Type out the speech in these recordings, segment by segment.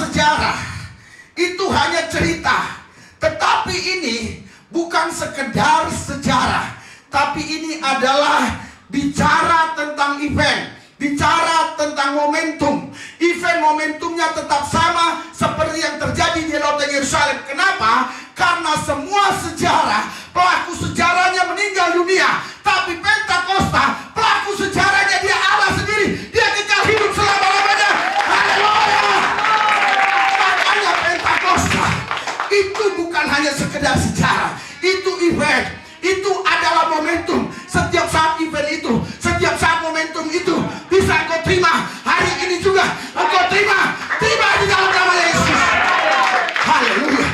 sejarah itu hanya cerita, tetapi ini bukan sekedar sejarah, tapi ini adalah bicara tentang event, bicara tentang momentum. Event momentumnya tetap sama seperti yang terjadi di Lautan Yerusalem. Kenapa? Karena semua sejarah, pelaku sejarahnya meninggal dunia, tapi Pentakosta, pelaku sejarahnya dia Allah sendiri. Dia kekal hidup selama-lamanya. Haleluya. Makanya Pentakosta itu bukan hanya sekedar sejarah, itu event, itu adalah momentum. Setiap saat event itu, setiap saat momentum itu bisa engkau terima. Hari ini juga engkau terima di dalam nama Yesus. Haleluya.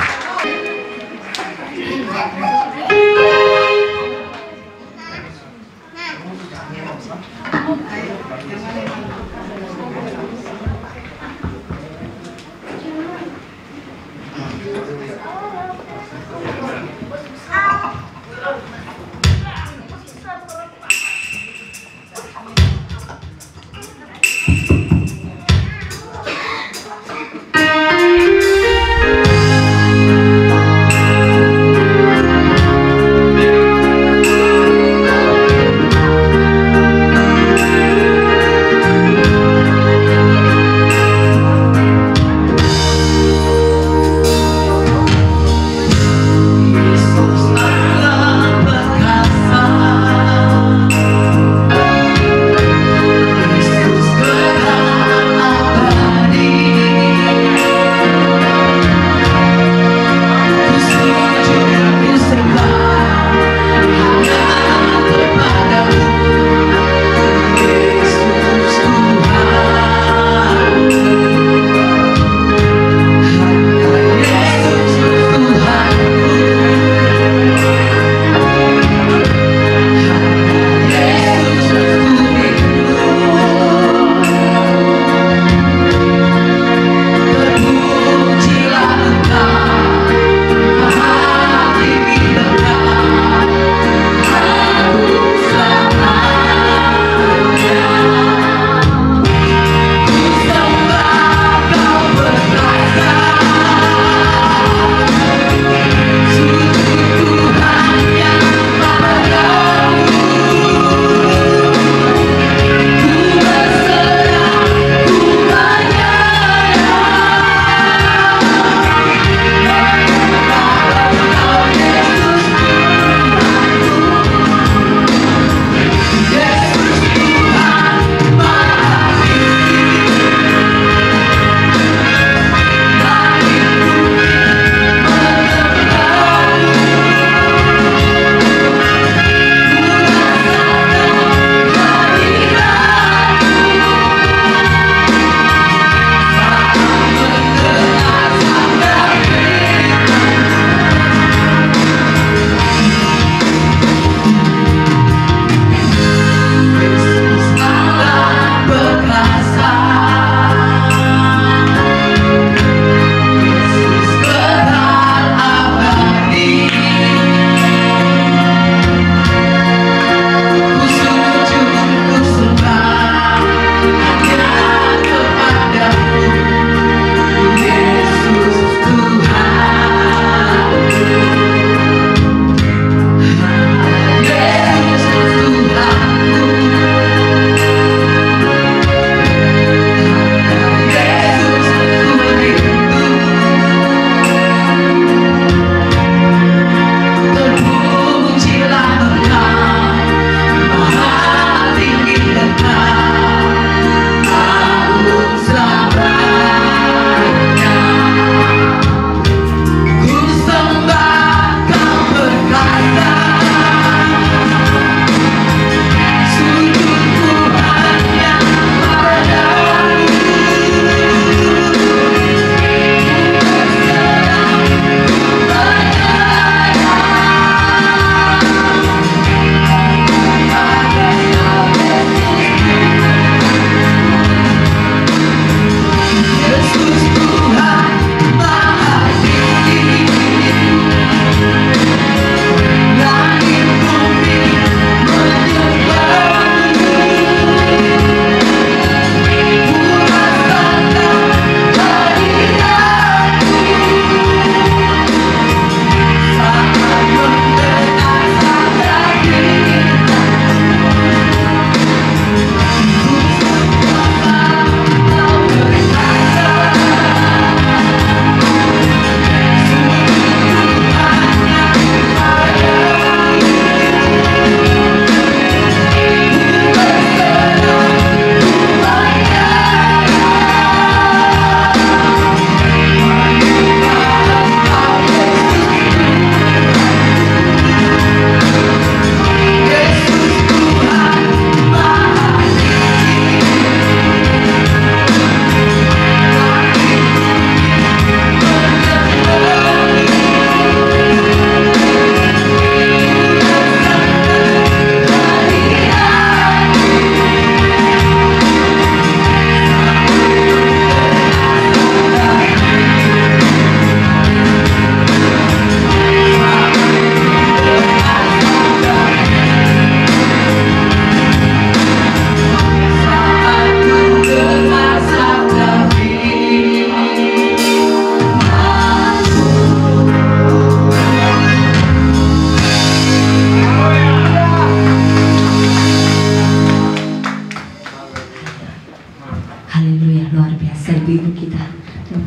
biasa ibu-ibu kita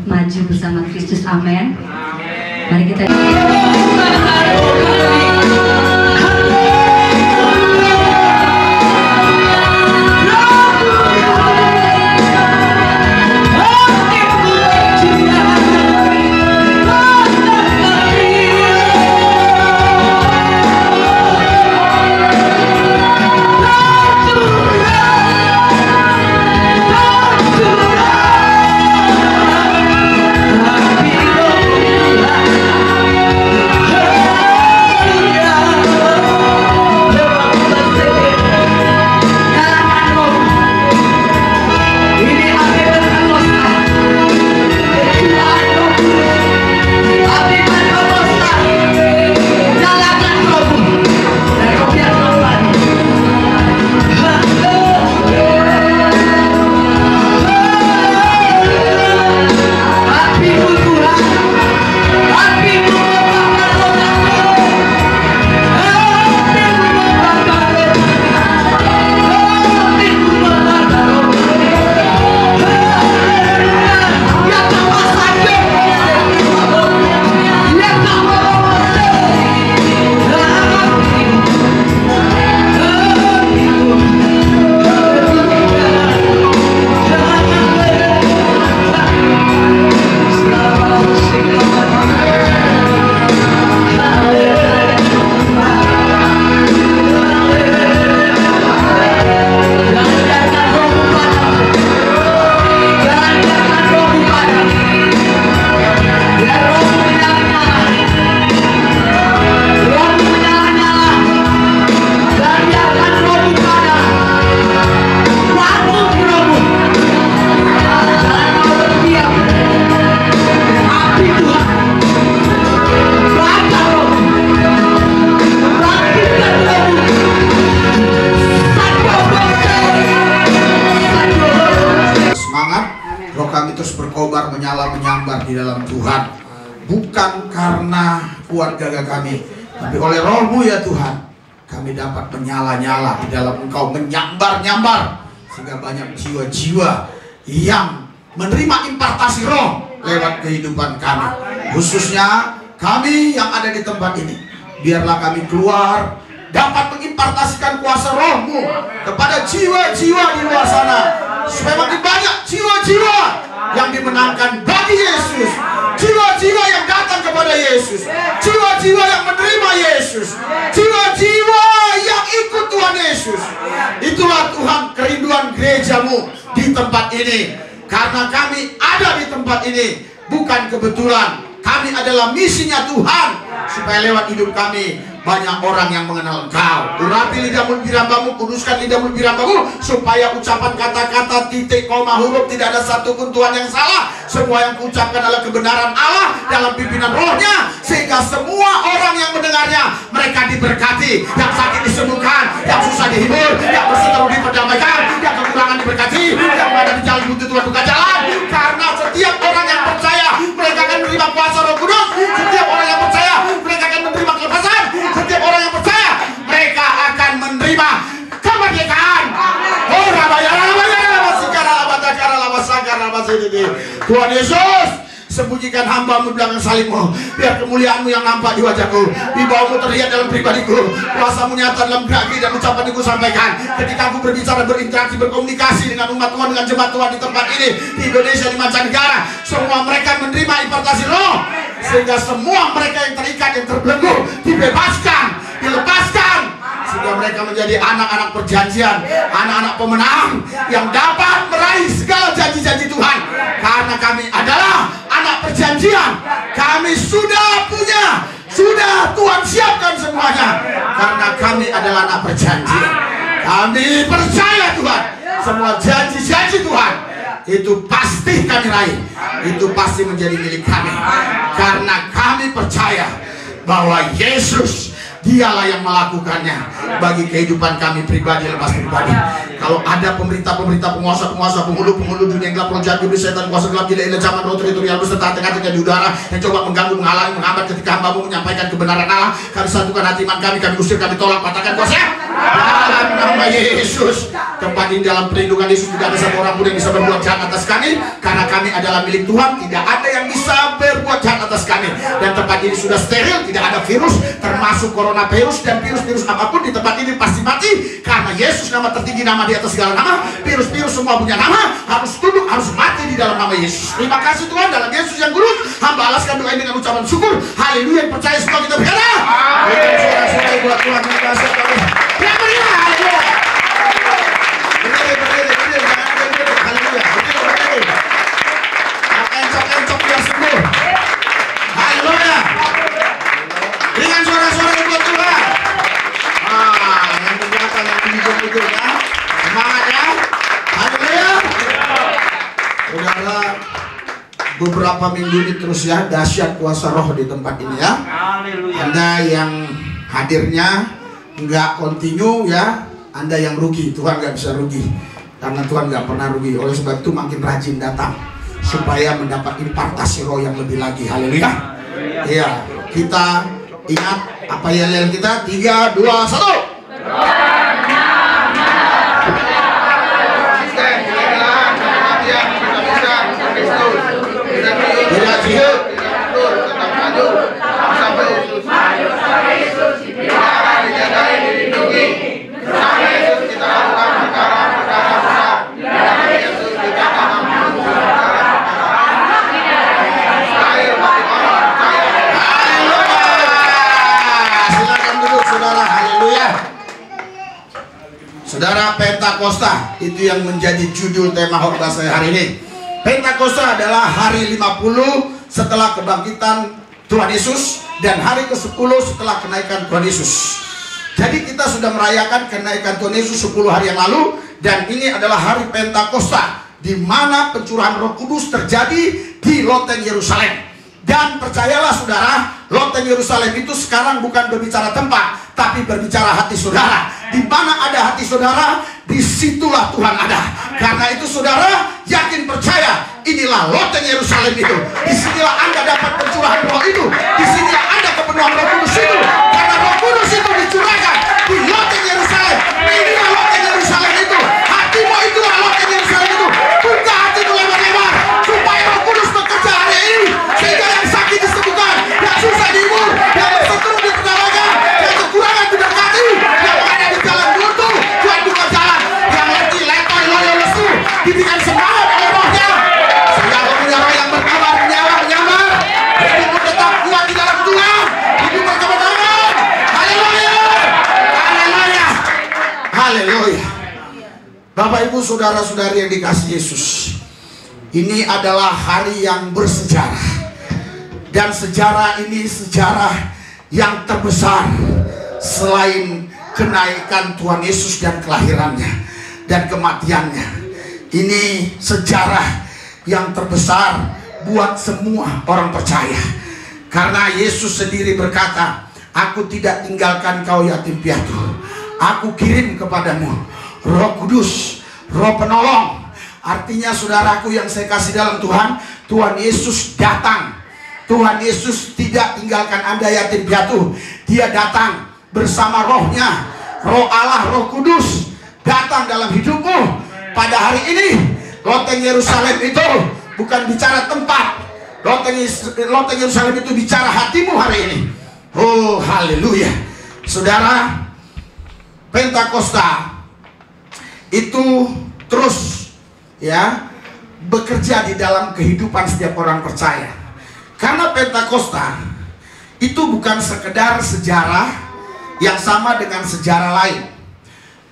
maju bersama Kristus. Amin. Mari kita menyambar di dalam Tuhan, bukan karena kuat gagah kami, tapi oleh Roh-Mu ya Tuhan, kami dapat menyala-nyala di dalam Engkau, menyambar-nyambar, sehingga banyak jiwa-jiwa yang menerima impartasi Roh lewat kehidupan kami, khususnya kami yang ada di tempat ini. Biarlah kami keluar dapat mengimpartasikan kuasa Roh-Mu kepada jiwa-jiwa di luar sana, supaya makin banyak jiwa-jiwa yang dimenangkan bagi Yesus, jiwa-jiwa yang datang kepada Yesus, jiwa-jiwa yang menerima Yesus, jiwa-jiwa yang ikut Tuhan Yesus. Itulah Tuhan kerinduan gereja-Mu di tempat ini. Karena kami ada di tempat ini bukan kebetulan, kami adalah misinya Tuhan, supaya lewat hidup kami banyak orang yang mengenal Engkau. Urapi lidah mulut birambamu, kuduskan lidah mulut birambamu, supaya ucapan kata-kata, titik, koma, huruf tidak ada satupun Tuhan yang salah. Semua yang kuucapkan adalah kebenaran Allah dalam pimpinan Roh-Nya, sehingga semua orang yang mendengarnya mereka diberkati, yang sakit disembuhkan, yang susah dihibur, yang berseteru diperdamaikan, yang kekurangan diberkati, yang ada di jalan buntu Tuhan buka jalan. Karena setiap orang yang percaya mereka akan menerima kuasa Roh Kudus. Setiap orang yang percaya mereka akan menerima kelepasan. Setiap orang yang percaya mereka akan menerima kemerdekaan. Oh, Tuhan Yesus, sembunyikan hamba-Mu belakang salib-Mu, biar kemuliaan-Mu yang nampak di wajahku, di bawah-Mu terlihat dalam pribadiku, kuasa-Mu nyata dalam gerak dan ucapan yang ku sampaikan ketika aku berbicara, berinteraksi, berkomunikasi dengan umat Tuhan, dengan jemaat Tuhan di tempat ini, di Indonesia, di mancanegara. Semua mereka menerima impartasi Roh, sehingga semua mereka yang terikat, yang terbelenggu dibebaskan, dilepaskan, sehingga mereka menjadi anak-anak perjanjian, anak-anak pemenang yang dapat meraih segala janji-janji Tuhan. Karena kami adalah anak perjanjian, kami sudah punya, sudah Tuhan siapkan semuanya. Karena kami adalah anak perjanjian, kami percaya Tuhan, semua janji-janji Tuhan itu pasti kami raih, itu pasti menjadi milik kami. Karena kami percaya bahwa Yesus, Dialah yang melakukannya bagi kehidupan kami pribadi lepas pribadi. Kalau ada pemerintah-pemerintah, penguasa-penguasa, penghulu-penghulu dunia yang gelap, roh jahat, iblis, setan, kuasa gelap, gila, zaman, roh teritorial beserta tengah-tengah di udara yang coba mengganggu, menghalangi, menghambat ketika hamba-Mu menyampaikan kebenaran Allah, kami satukan hati iman kami usir, kami tolak, patahkan kuasa. Dalam nama Yesus. Tempat ini dalam perlindungan Yesus, tidak ada satu orang pun yang bisa berbuat jahat atas kami, karena kami adalah milik Tuhan. Tidak ada yang bisa berbuat jahat atas kami. Dan tempat ini sudah steril, tidak ada virus, termasuk coronavirus dan virus-virus apapun di tempat ini pasti mati, karena Yesus nama tertinggi, nama di atas segala nama. Virus-virus semua punya nama, harus tunduk, harus mati di dalam nama Yesus. Terima kasih Tuhan, dalam Yesus yang kudus, hamba alaskan doa ini dengan ucapan syukur. Haleluya. Yang percaya semua kita berkata, amin. Saudara-saudara buat Tuhan, terima kasih kami. Ya berilah, haleluya. Berdiri, jangan berdiri, haleluya. Berdiri. Encok-encok biar sembuh. Haleluya. Dengan suara-suara buat Tuhan. Yang berbelakang, yang hijau-hijau ya. Semangat ya. Haleluya. Saudara, beberapa minggu ini terus ya, dahsyat kuasa roh di tempat ini ya. Anda yang hadirnya nggak kontinu ya, Anda yang rugi. Tuhan nggak bisa rugi, karena Tuhan nggak pernah rugi. Oleh sebab itu makin rajin datang supaya mendapat impartasi roh yang lebih lagi. Haleluya. Iya, kita ingat apa yang kita 3, 2, 1. Tidak jihad, tidak mundur, tetap maju sampai Yesus. Maju sampai Yesus, dipelihara, dijaga, dilindungi. Sampai Yesus kita lakukan perkara-perkara besar. Dalam Yesus kita akan mampu perkara-perkara. Akhir bagi orang percaya. Haleluya. Silakan duduk saudara. Haleluya. Saudara, Pentakosta itu yang menjadi judul tema khotbah saya hari ini. Pentakosta adalah hari 50 setelah kebangkitan Tuhan Yesus dan hari ke-10 setelah kenaikan Tuhan Yesus. Jadi kita sudah merayakan kenaikan Tuhan Yesus 10 hari yang lalu, dan ini adalah hari Pentakosta, di mana pencurahan Roh Kudus terjadi di loteng Yerusalem. Dan percayalah saudara, loteng Yerusalem itu sekarang bukan berbicara tempat, tapi berbicara hati saudara. Di mana ada hati saudara, disitulah Tuhan ada. Karena itu saudara yakin percaya, inilah loteng Yerusalem itu. Disinilah Anda dapat pencurahan roh itu. Disinilah Anda kepenuhan Roh Kudus itu. Karena Roh Kudus itu dicurahkan di loteng Yerusalem. Inilah loteng Yerusalem itu. Hatimu itulah loteng Yerusalem itu. Buka hatimu lebar-lebar supaya Roh Kudus bekerja hari ini, sehingga yang sakit disembuhkan, yang susah dihibur, yang berseteru ditertawakan, yang kekurangan didekati, yang ada di jalan buntu Tuhan buka jalan, yang letih, letoy, loyo, lesu diberikan semangat oleh rohnya, sehingga kau punya roh yang berkabar, menyamar, hidupmu tetap kuat di dalam Tuhan, hidup berkemenangan. Haleluya, haleluya, haleluya. Bapak Ibu saudara-saudari yang dikasihi Yesus, ini adalah hari yang bersejarah. Dan sejarah ini sejarah yang terbesar selain kenaikan Tuhan Yesus dan kelahirannya dan kematiannya. Ini sejarah yang terbesar buat semua orang percaya. Karena Yesus sendiri berkata, aku tidak tinggalkan kau yatim piatu. Aku kirim kepadamu Roh Kudus, Roh Penolong. Artinya saudaraku yang saya kasih dalam Tuhan, Tuhan Yesus datang. Tuhan Yesus tidak tinggalkan Anda yatim piatu. Dia datang bersama rohnya. Roh Allah, Roh Kudus datang dalam hidupmu. Pada hari ini loteng Yerusalem itu bukan bicara tempat. Loteng Yerusalem itu bicara hatimu hari ini. Oh haleluya. Saudara, Pentakosta itu terus ya bekerja di dalam kehidupan setiap orang percaya. Karena Pentakosta itu bukan sekedar sejarah yang sama dengan sejarah lain.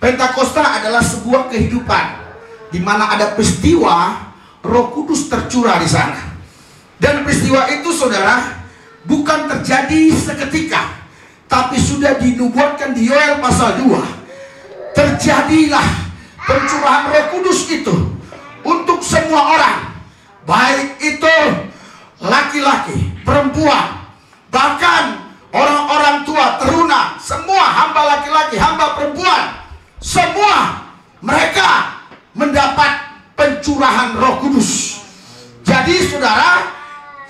Pentakosta adalah sebuah kehidupan di mana ada peristiwa Roh Kudus tercurah di sana. Dan peristiwa itu saudara bukan terjadi seketika, tapi sudah dinubuatkan di Yoel pasal 2. Terjadilah pencurahan Roh Kudus itu untuk semua orang, baik itu laki-laki, perempuan, bahkan orang-orang tua, teruna, semua hamba laki-laki, hamba perempuan, semua mereka mendapat pencurahan Roh Kudus. Jadi saudara,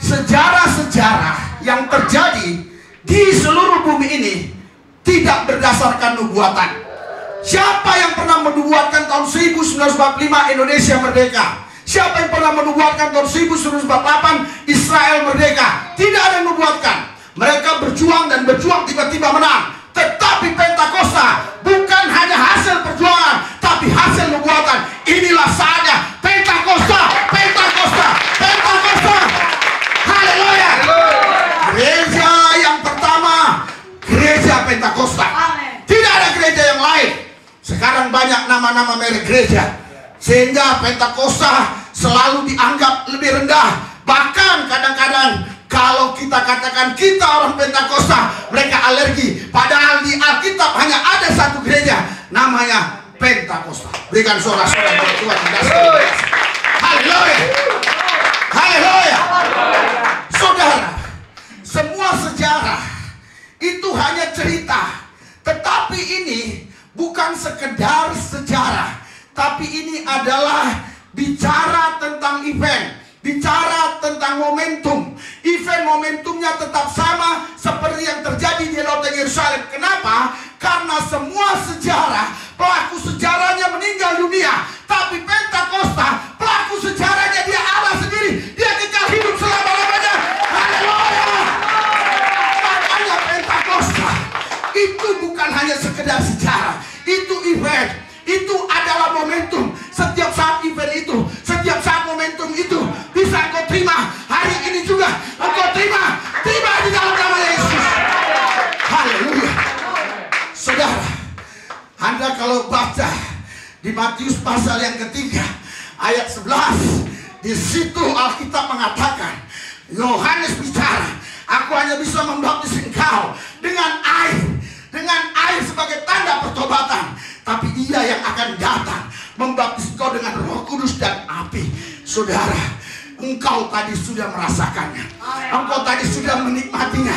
sejarah-sejarah yang terjadi di seluruh bumi ini tidak berdasarkan nubuatan, Siapa yang pernah menubuatkan tahun 1945 Indonesia merdeka? Siapa yang pernah menubuatkan tahun 1948 Israel merdeka? Tidak ada yang menubuatkan. Mereka berjuang dan berjuang, tiba-tiba menang. Tetapi Pentakosta bukan hanya hasil perjuangan, tapi hasil nubuatan. Inilah saatnya Pentakosta, Pentakosta, Pentakosta. Haleluya. Gereja yang pertama, gereja Pentakosta. Tidak ada gereja yang lain. Sekarang banyak nama-nama merek gereja, sehingga Pentakosta selalu dianggap lebih rendah. Bahkan kadang-kadang kalau kita katakan kita orang Pentakosta, mereka alergi. Padahal di Alkitab hanya ada satu gereja, namanya Pentakosta. Berikan sorak-sorai buat Tuhan. Haleluya. Haleluya. Saudara, semua sejarah itu hanya cerita. Tetapi ini bukan sekedar sejarah, tapi ini adalah bicara tentang event, bicara tentang momentum. Event momentumnya tetap sama seperti yang terjadi di Loteng Yerusalem. Kenapa? Karena semua sejarah, pelaku sejarahnya meninggal dunia. Tapi Pentakosta, pelaku sejarahnya dia Allah sendiri. Dia kekal hidup selama-lamanya. Haleluya. Makanya Pentakosta itu bukan hanya sekedar sejarah, itu event, itu adalah momentum. Setiap saat event itu, setiap saat momentum itu bisa engkau terima. Hari ini juga engkau terima di dalam nama Yesus. Haleluya. Saudara, Anda kalau baca di Matius pasal yang ketiga ayat 11, di situ Alkitab mengatakan, Yohanes bicara, aku hanya bisa membaptis engkau dengan air sebagai tanda pertobatan, tapi Dia yang akan datang membaptis engkau dengan Roh Kudus dan api. Saudara, engkau tadi sudah merasakannya. Engkau tadi sudah menikmatinya.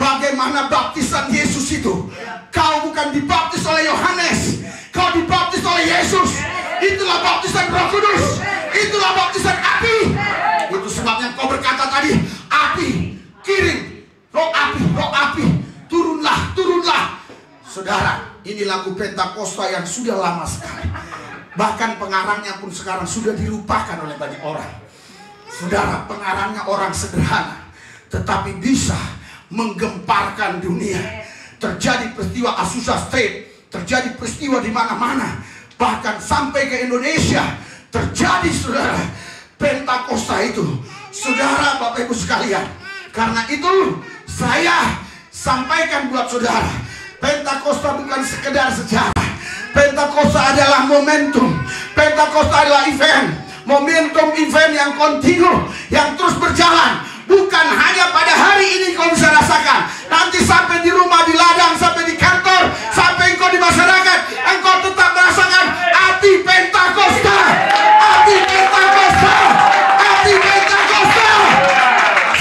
Bagaimana baptisan Yesus itu? Kau bukan dibaptis oleh Yohanes, kau dibaptis oleh Yesus. Itulah baptisan Roh Kudus, itulah baptisan api. Itu sebabnya kau berkata tadi, api kirim, roh api, turunlah, turunlah. Saudara, ini lagu Pentakosta yang sudah lama sekali. Bahkan pengarangnya pun sekarang sudah dilupakan oleh banyak orang. Saudara, pengarangnya orang sederhana, tetapi bisa menggemparkan dunia. Terjadi peristiwa Azusa Street, terjadi peristiwa di mana-mana, bahkan sampai ke Indonesia terjadi, saudara, Pentakosta itu. Saudara, Bapak Ibu sekalian, karena itu saya sampaikan buat saudara, Pentakosta bukan sekedar sejarah. Pentakosta adalah momentum. Pentakosta adalah event, momentum event yang kontinu, yang terus berjalan. Bukan hanya pada hari ini kau bisa rasakan, nanti sampai di rumah, di ladang, sampai di kantor, sampai engkau di masyarakat, engkau tetap merasakan api Pentakosta, api Pentakosta, api Pentakosta.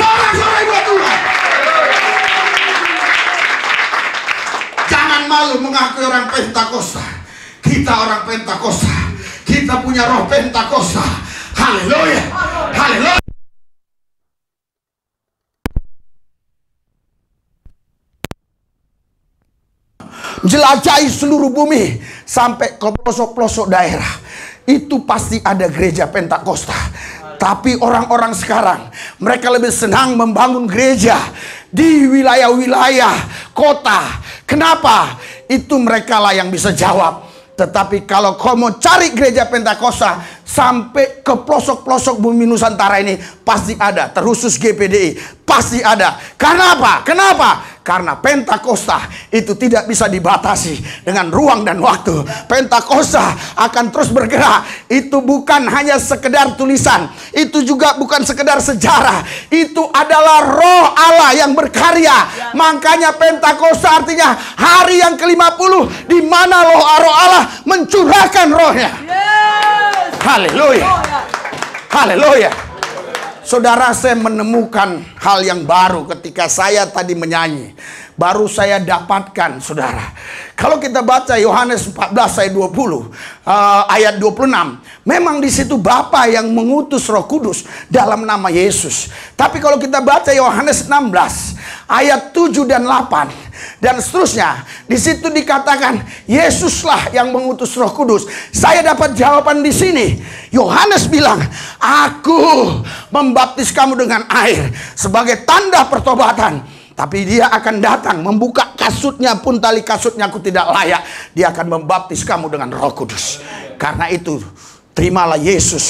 Sorak-sorai buat Tuhan. Jangan malu mengakui orang Pentakosta. Kita orang Pentakosta, kita punya roh Pentakosta. Haleluya, haleluya. Jelajahi seluruh bumi sampai ke pelosok-pelosok daerah, itu pasti ada gereja Pentakosta. Tapi orang-orang sekarang, mereka lebih senang membangun gereja di wilayah-wilayah kota. Kenapa? Itu mereka lah yang bisa jawab. Tetapi kalau kau mau cari gereja Pentakosta sampai ke pelosok-pelosok bumi Nusantara ini, pasti ada. Terkhusus GPDI, pasti ada. Karena apa? Kenapa? Karena Pentakosta itu tidak bisa dibatasi dengan ruang dan waktu. Pentakosta akan terus bergerak. Itu bukan hanya sekedar tulisan, itu juga bukan sekedar sejarah. Itu adalah roh Allah yang berkarya. Makanya Pentakosta artinya hari yang ke-50 di mana roh Allah mencurahkan rohnya. Haleluya, haleluya. Saudara, saya menemukan hal yang baru ketika saya tadi menyanyi. Baru saya dapatkan, saudara. Kalau kita baca Yohanes 14 ayat 20, ayat 26, memang di situ Bapa yang mengutus Roh Kudus dalam nama Yesus. Tapi kalau kita baca Yohanes 16 ayat 7 dan 8 dan seterusnya. Di situ dikatakan Yesuslah yang mengutus Roh Kudus. Saya dapat jawaban di sini. Yohanes bilang, aku membaptis kamu dengan air sebagai tanda pertobatan. Tapi dia akan datang, membuka kasutnya pun tali kasutnya aku tidak layak. Dia akan membaptis kamu dengan Roh Kudus. Karena itu, terimalah Yesus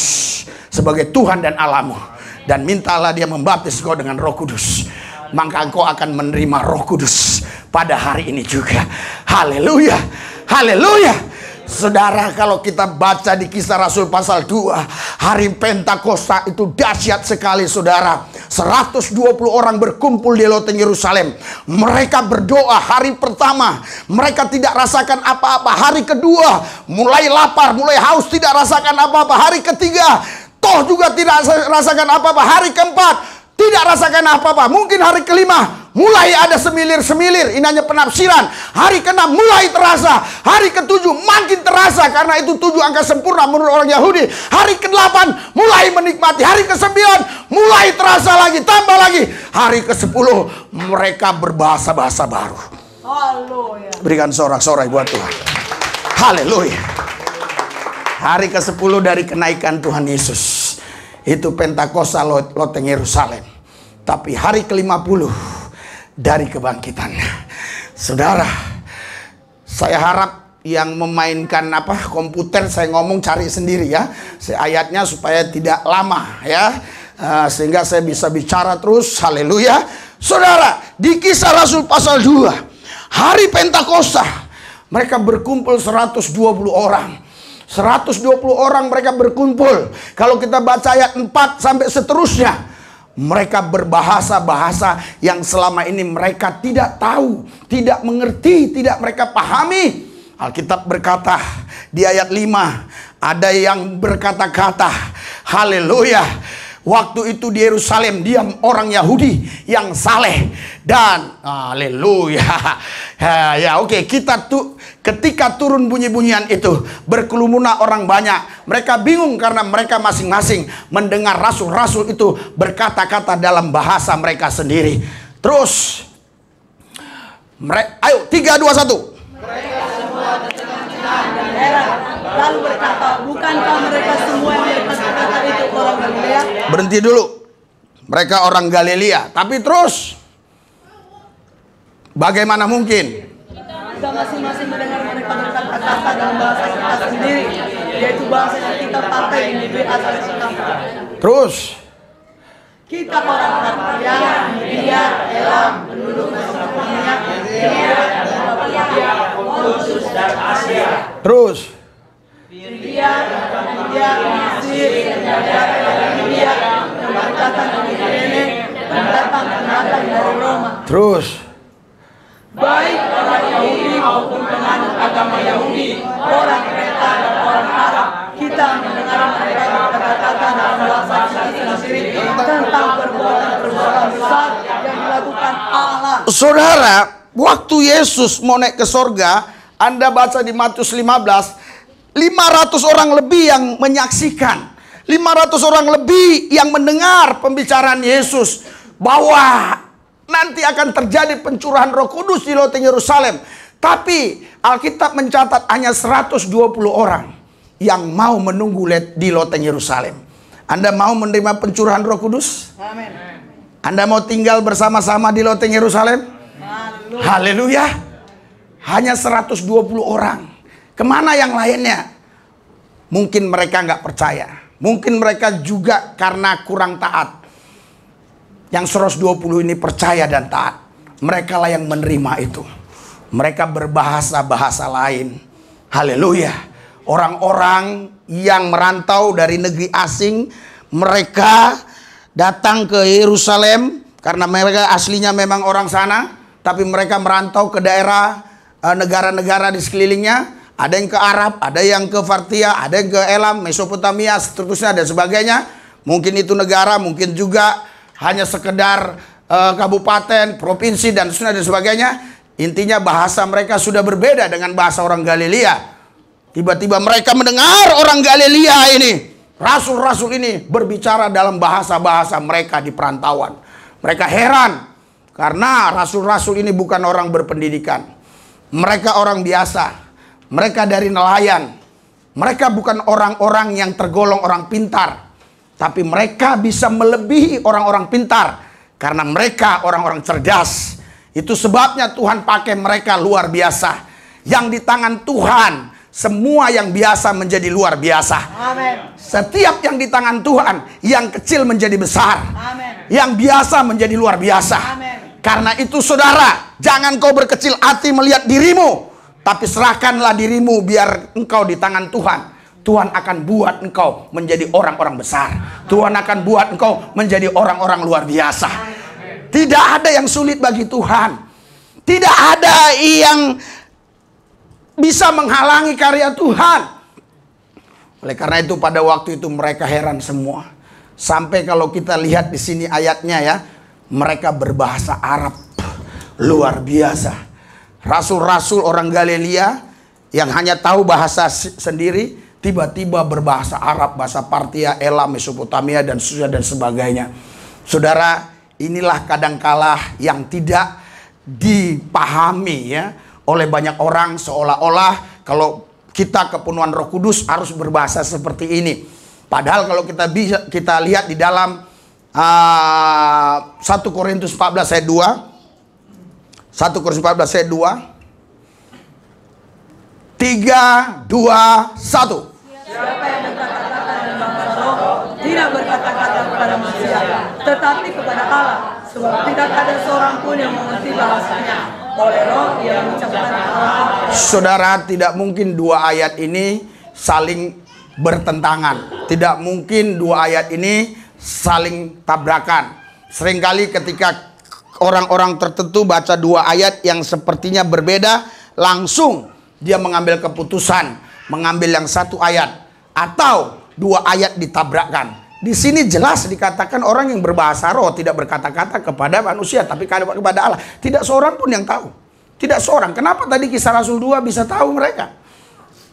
sebagai Tuhan dan Allahmu. Dan mintalah dia membaptis kau dengan Roh Kudus. Maka engkau akan menerima Roh Kudus pada hari ini juga. Haleluya. Haleluya. Saudara, kalau kita baca di Kisah Rasul pasal 2, hari Pentakosta itu dahsyat sekali, saudara. 120 orang berkumpul di loteng Yerusalem. Mereka berdoa hari pertama, mereka tidak rasakan apa-apa. Hari kedua, mulai lapar, mulai haus, tidak rasakan apa-apa. Hari ketiga, toh juga tidak rasakan apa-apa. Hari keempat, tidak rasakan apa-apa. Mungkin hari kelima mulai ada semilir-semilir. Ini hanya penafsiran. Hari ke-6 mulai terasa. Hari ke-7 makin terasa. Karena itu 7 angka sempurna menurut orang Yahudi. Hari ke-8 mulai menikmati. Hari ke-9 mulai terasa lagi. Tambah lagi. Hari ke-10 mereka berbahasa-bahasa baru. Haleluya. Berikan sorak-sorai buat Tuhan. Haleluya. Hari ke-10 dari kenaikan Tuhan Yesus. Itu Pentakosta loteng Yerusalem. Tapi hari ke-50 dari kebangkitan. Saudara, saya harap yang memainkan komputer, saya ngomong cari sendiri ya. Ayatnya supaya tidak lama ya. Sehingga saya bisa bicara terus. Haleluya. Saudara, di Kisah Rasul pasal 2, hari Pentakosta, mereka berkumpul 120 orang. 120 orang mereka berkumpul. Kalau kita baca ayat 4 sampai seterusnya, mereka berbahasa-bahasa yang selama ini mereka tidak tahu, tidak mengerti, tidak mereka pahami. Alkitab berkata di ayat 5, ada yang berkata-kata, haleluya. Waktu itu di Yerusalem diam orang Yahudi yang saleh dan haleluya. Ya oke, kita tuh ketika turun bunyi-bunyian itu berkerumunan orang banyak. Mereka bingung karena mereka masing-masing mendengar rasul-rasul itu berkata-kata dalam bahasa mereka sendiri. Terus ayo 3, 2, 1. Mereka semua tercengang-cengang dan heran, lalu berkata, bukankah mereka semua yang berkata-kata itu orang Galilea? Berhenti dulu. Mereka orang Galilea. Tapi terus, bagaimana mungkin? Kita masing-masing mendengar mereka berkata-kata dalam bahasa kita sendiri, yaitu bahasa yang kita pakai di negeri asal kita. Terus, kita orang Partia, Media, Elam, penduduk Mesopotamia, Pontus dan Asia. Terus, India, Mesir, Libya, yang datang dari Kirene, pendatang dari Roma. Terus, baik orang Yahudi maupun penganut agama Yahudi, orang Kreta dan orang Arab, kita mendengar mereka berkata-kata dalam bahasa kita sendiri tentang perbuatan-perbuatan besar yang dilakukan Allah. Saudara, waktu Yesus mau naik ke sorga, Anda baca di Matius 15, 500 orang lebih yang menyaksikan, 500 orang lebih yang mendengar pembicaraan Yesus bahwa nanti akan terjadi pencurahan Roh Kudus di loteng Yerusalem. Tapi Alkitab mencatat hanya 120 orang yang mau menunggu di loteng Yerusalem. Anda mau menerima pencurahan Roh Kudus? Amin. Anda mau tinggal bersama-sama di loteng Yerusalem? Haleluya. Hanya 120 orang. Kemana yang lainnya? Mungkin mereka nggak percaya. Mungkin mereka juga karena kurang taat. Yang 120 ini percaya dan taat. Mereka lah yang menerima itu. Mereka berbahasa-bahasa lain. Haleluya. Orang-orang yang merantau dari negeri asing, mereka datang ke Yerusalem karena mereka aslinya memang orang sana, tapi mereka merantau ke daerah negara-negara di sekelilingnya. Ada yang ke Arab, ada yang ke Partia, ada yang ke Elam, Mesopotamia, seterusnya dan sebagainya. Mungkin itu negara, mungkin juga hanya sekedar kabupaten, provinsi dan sebagainya. Intinya bahasa mereka sudah berbeda dengan bahasa orang Galilea. Tiba-tiba mereka mendengar orang Galilea ini, rasul-rasul ini berbicara dalam bahasa-bahasa mereka di perantauan. Mereka heran Karena rasul-rasul ini bukan orang berpendidikan. Mereka orang biasa. Mereka dari nelayan. Mereka bukan orang-orang yang tergolong orang pintar. Tapi mereka bisa melebihi orang-orang pintar. Karena mereka orang-orang cerdas. Itu sebabnya Tuhan pakai mereka luar biasa. Yang di tangan Tuhan, semua yang biasa menjadi luar biasa. Amen. Setiap yang di tangan Tuhan, yang kecil menjadi besar. Amen. Yang biasa menjadi luar biasa. Amen. Karena itu saudara, jangan kau berkecil hati melihat dirimu, tapi serahkanlah dirimu biar engkau di tangan Tuhan. Tuhan akan buat engkau menjadi orang-orang besar. Tuhan akan buat engkau menjadi orang-orang luar biasa. Tidak ada yang sulit bagi Tuhan. Tidak ada yang bisa menghalangi karya Tuhan. Oleh karena itu pada waktu itu mereka heran semua. Sampai kalau kita lihat di sini ayatnya ya, mereka berbahasa Arab luar biasa. Rasul-rasul orang Galilea yang hanya tahu bahasa sendiri tiba-tiba berbahasa Arab, bahasa Partia, Elam, Mesopotamia dan sebagainya. Saudara, inilah kadangkala yang tidak dipahami ya oleh banyak orang, seolah-olah kalau kita kepenuhan Roh Kudus harus berbahasa seperti ini. Padahal kalau kita lihat di dalam 1 Korintus 14 ayat 2. 1 Korintus 14 ayat 2. 3, 2, 1. Siapa yang berkata-kata dalam bahasa roh, tidak berkata-kata kepada manusia, tetapi kepada Allah. Sebab tidak ada seorang pun yang mengerti bahasanya. Oleh roh dia mengucapkan Allah. Saudara, tidak mungkin dua ayat ini saling bertentangan. Tidak mungkin dua ayat ini saling tabrakan. Seringkali ketika orang-orang tertentu baca dua ayat yang sepertinya berbeda, langsung dia mengambil keputusan, mengambil yang satu ayat atau dua ayat ditabrakkan. Di sini jelas dikatakan orang yang berbahasa roh tidak berkata-kata kepada manusia, tapi kepada Allah. Tidak seorang pun yang tahu. Tidak seorang. Kenapa tadi Kisah Rasul 2 bisa tahu mereka?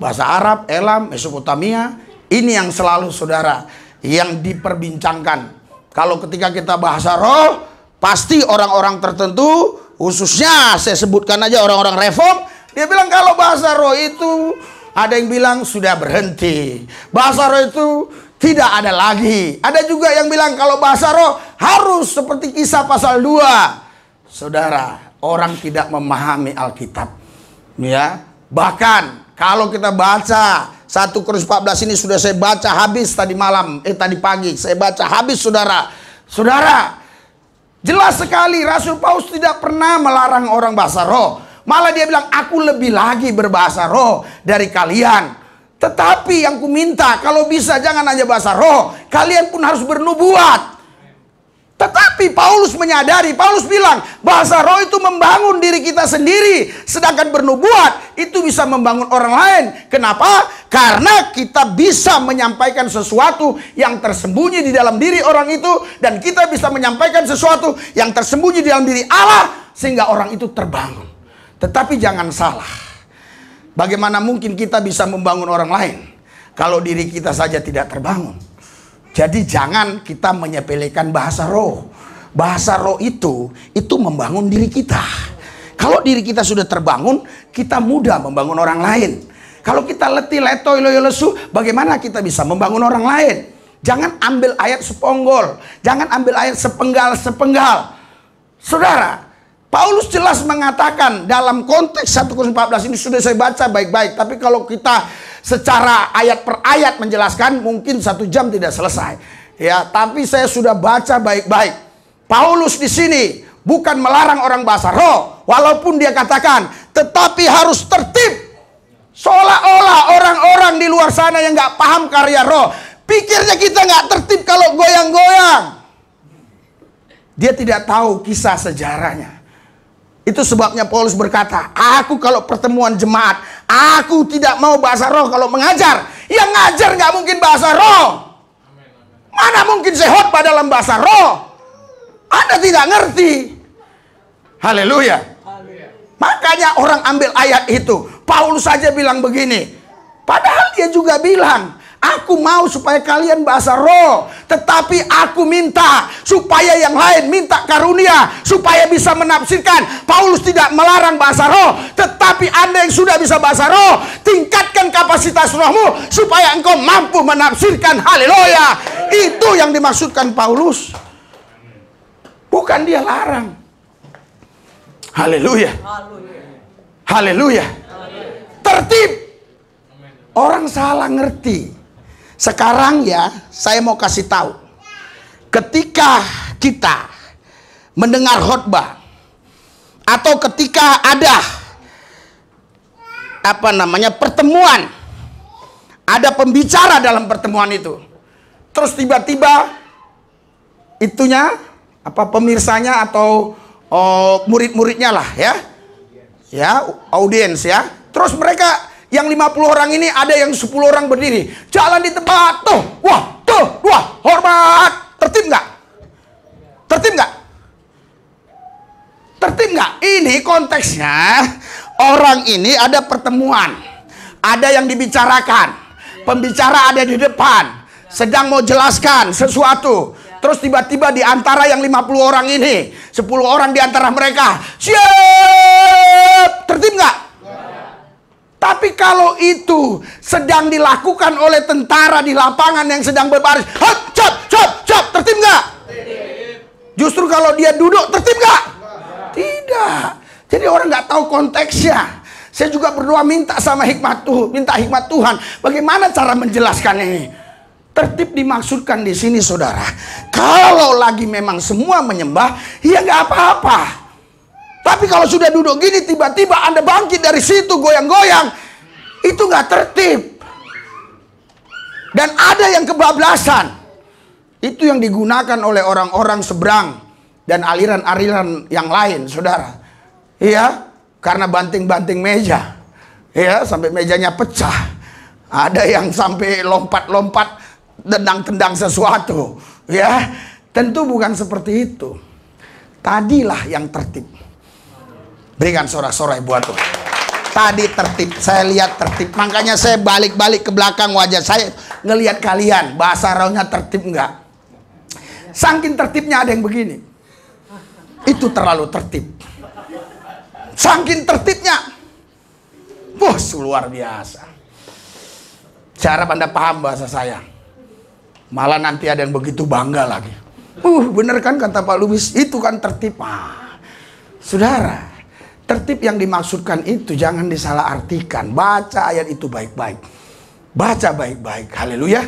Bahasa Arab, Elam, Mesopotamia, ini yang selalu saudara yang diperbincangkan. Kalau ketika kita bahasa roh, pasti orang-orang tertentu, khususnya saya sebutkan aja orang-orang reform, dia bilang kalau bahasa roh itu, ada yang bilang sudah berhenti. Bahasa roh itu tidak ada lagi. Ada juga yang bilang kalau bahasa roh harus seperti Kisah pasal 2. Saudara, orang tidak memahami Alkitab. Ya, bahkan kalau kita baca 1 Korintus 14 ini sudah saya baca habis tadi malam, tadi pagi saya baca habis saudara. Saudara, jelas sekali Rasul Paulus tidak pernah melarang orang bahasa roh. Malah dia bilang, aku lebih lagi berbahasa roh dari kalian. Tetapi yang ku minta, kalau bisa jangan hanya bahasa roh, kalian pun harus bernubuat. Tetapi Paulus menyadari, Paulus bilang, bahasa roh itu membangun diri kita sendiri. Sedangkan bernubuat itu bisa membangun orang lain. Kenapa? Karena kita bisa menyampaikan sesuatu yang tersembunyi di dalam diri orang itu. Dan kita bisa menyampaikan sesuatu yang tersembunyi di dalam diri Allah. Sehingga orang itu terbangun. Tetapi jangan salah. Bagaimana mungkin kita bisa membangun orang lain kalau diri kita saja tidak terbangun? Jadi jangan kita menyepelekan bahasa roh. Bahasa roh itu membangun diri kita. Kalau diri kita sudah terbangun, kita mudah membangun orang lain. Kalau kita letih, letoy, loyo, lesu, bagaimana kita bisa membangun orang lain? Jangan ambil ayat seponggol. Jangan ambil ayat sepenggal-sepenggal. Saudara, Paulus jelas mengatakan dalam konteks 1 Korintus 14 ini sudah saya baca baik-baik. Tapi kalau kita secara ayat per ayat menjelaskan mungkin 1 jam tidak selesai. Ya, tapi saya sudah baca baik-baik. Paulus di sini bukan melarang orang bahasa roh, walaupun dia katakan tetapi harus tertib. Seolah-olah orang-orang di luar sana yang nggak paham karya roh, pikirnya kita nggak tertib kalau goyang-goyang. Dia tidak tahu kisah sejarahnya. Itu sebabnya Paulus berkata, aku kalau pertemuan jemaat, aku tidak mau bahasa roh kalau mengajar. Yang ngajar nggak mungkin bahasa roh. Mana mungkin sehat pada dalam bahasa roh? Anda tidak ngerti. Haleluya. Makanya orang ambil ayat itu. Paulus saja bilang begini. Padahal dia juga bilang, Aku mau supaya kalian bahasa roh, tetapi aku minta supaya yang lain minta karunia supaya bisa menafsirkan. Paulus tidak melarang bahasa roh, tetapi Anda yang sudah bisa bahasa roh, tingkatkan kapasitas rohmu supaya engkau mampu menafsirkan. Haleluya. Itu yang dimaksudkan Paulus. Bukan dia larang. Haleluya. Haleluya. Tertib. Orang salah ngerti. Sekarang ya, saya mau kasih tahu. Ketika kita mendengar khotbah atau ketika ada pertemuan, ada pembicara dalam pertemuan itu, terus tiba-tiba itunya pemirsanya atau murid-muridnya lah ya, audiens ya, terus mereka yang 50 orang ini ada yang 10 orang berdiri. Jalan di tempat. Tuh. Wah. Hormat. Tertib nggak? Tertib nggak? Tertib nggak? Ini konteksnya. Orang ini ada pertemuan. Ada yang dibicarakan. Pembicara ada di depan. Sedang mau jelaskan sesuatu. Terus tiba-tiba di antara yang 50 orang ini, 10 orang di antara mereka. Siap. Tertib nggak? Tapi kalau itu sedang dilakukan oleh tentara di lapangan yang sedang berbaris, cap, tertib nggak? Justru kalau dia duduk, tertib nggak? Tidak. Jadi orang nggak tahu konteksnya. Saya juga berdoa minta hikmat Tuhan. Bagaimana cara menjelaskan ini? Tertib dimaksudkan di sini, saudara. Kalau lagi memang semua menyembah, ya nggak apa-apa. Tapi kalau sudah duduk gini, tiba-tiba Anda bangkit dari situ, goyang-goyang. Itu nggak tertib. Dan ada yang kebablasan. Itu yang digunakan oleh orang-orang seberang. Dan aliran-aliran yang lain, saudara. Iya, karena banting-banting meja. Iya, sampai mejanya pecah. Ada yang sampai lompat-lompat, tendang-tendang sesuatu. Ya, tentu bukan seperti itu. Tadilah yang tertib. Berikan sorak-sorai buat Tuhan. Tadi tertib, saya lihat tertib. Makanya saya balik-balik ke belakang wajah saya, ngelihat kalian, bahasa rohnya tertib enggak? Saking tertibnya ada yang begini. Itu terlalu tertib. Saking tertibnya, luar biasa. Saya harap Anda paham bahasa saya. Malah nanti ada yang begitu bangga lagi. Bener kan kata Pak Lubis, itu kan tertib. Saudara, tertib yang dimaksudkan itu jangan disalahartikan. Baca ayat itu baik-baik. Baca baik-baik. Haleluya.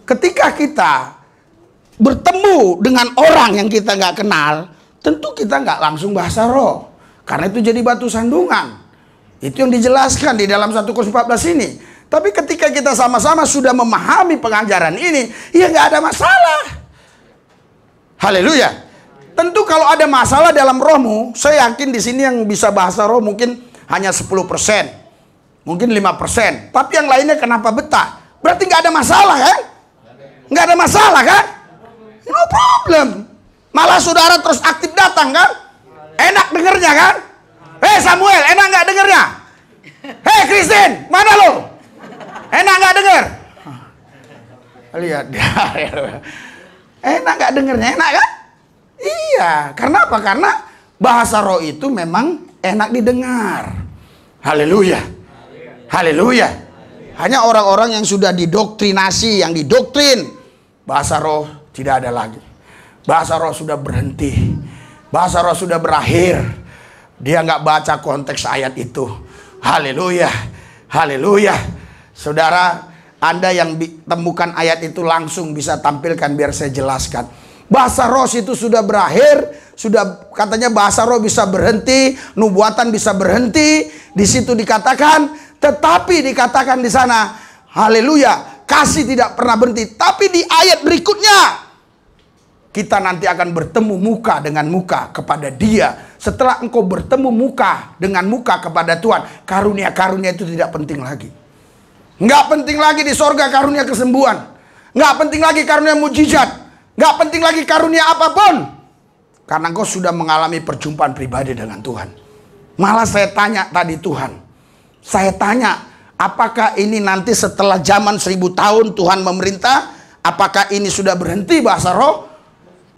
Ketika kita bertemu dengan orang yang kita nggak kenal, tentu kita nggak langsung bahasa roh. Karena itu jadi batu sandungan. Itu yang dijelaskan di dalam 1 Korintus 14 ini. Tapi ketika kita sama-sama sudah memahami pengajaran ini, ya nggak ada masalah. Haleluya. Tentu kalau ada masalah dalam rohmu, saya yakin di sini yang bisa bahasa roh mungkin hanya 10%. Mungkin 5%. Tapi yang lainnya kenapa betah? Berarti nggak ada masalah kan? Nggak ada masalah kan? No problem. Malah saudara terus aktif datang kan? Enak dengernya kan? Hei Samuel, enak nggak dengernya? Hei Christine, mana lo? Enak nggak denger? Lihat dia. Enak nggak dengernya? Enak kan? Iya, karena apa? Karena bahasa roh itu memang enak didengar. Haleluya. Haleluya. Hanya orang-orang yang sudah didoktrinasi, yang didoktrin, bahasa roh tidak ada lagi. Bahasa roh sudah berhenti. Bahasa roh sudah berakhir. Dia nggak baca konteks ayat itu. Haleluya. Haleluya. Saudara, Anda yang temukan ayat itu langsung bisa tampilkan biar saya jelaskan. Bahasa roh itu sudah berakhir, sudah katanya bahasa roh bisa berhenti, nubuatan bisa berhenti. Di situ dikatakan, tetapi dikatakan di sana, haleluya, kasih tidak pernah berhenti. Tapi di ayat berikutnya, kita nanti akan bertemu muka dengan muka kepada Dia. Setelah engkau bertemu muka dengan muka kepada Tuhan, karunia-karunia itu tidak penting lagi. Nggak penting lagi di sorga karunia kesembuhan. Nggak penting lagi karunia mujizat. Nggak penting lagi karunia apapun. Karena engkau sudah mengalami perjumpaan pribadi dengan Tuhan. Malah saya tanya tadi Tuhan. Saya tanya, Apakah ini nanti setelah zaman 1000 tahun Tuhan memerintah? Apakah ini sudah berhenti bahasa roh?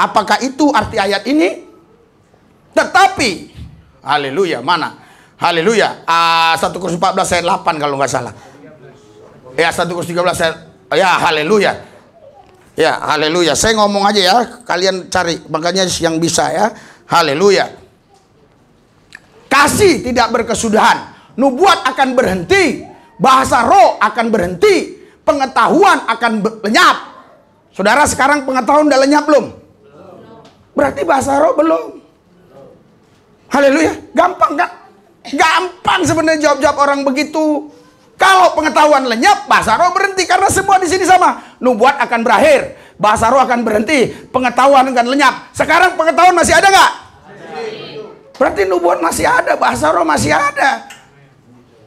Apakah itu arti ayat ini? Tetapi, haleluya, mana? Haleluya. 1 Korintus 14 ayat 8 kalau nggak salah. Ya, 1 Korintus 13 ayat. Ya, haleluya. Ya, haleluya. Saya ngomong aja ya, kalian cari. Makanya yang bisa ya. Haleluya. Kasih tidak berkesudahan. Nubuat akan berhenti. Bahasa roh akan berhenti. Pengetahuan akan lenyap. Saudara, sekarang pengetahuan udah lenyap belum? Berarti bahasa roh belum. Haleluya. Gampang kan? Gampang sebenarnya jawab-jawab orang begitu. Kalau pengetahuan lenyap, bahasa roh berhenti. Karena semua di sini sama. Nubuat akan berakhir. Bahasa roh akan berhenti. Pengetahuan akan lenyap. Sekarang pengetahuan masih ada nggak? Berarti nubuat masih ada. Bahasa roh masih ada.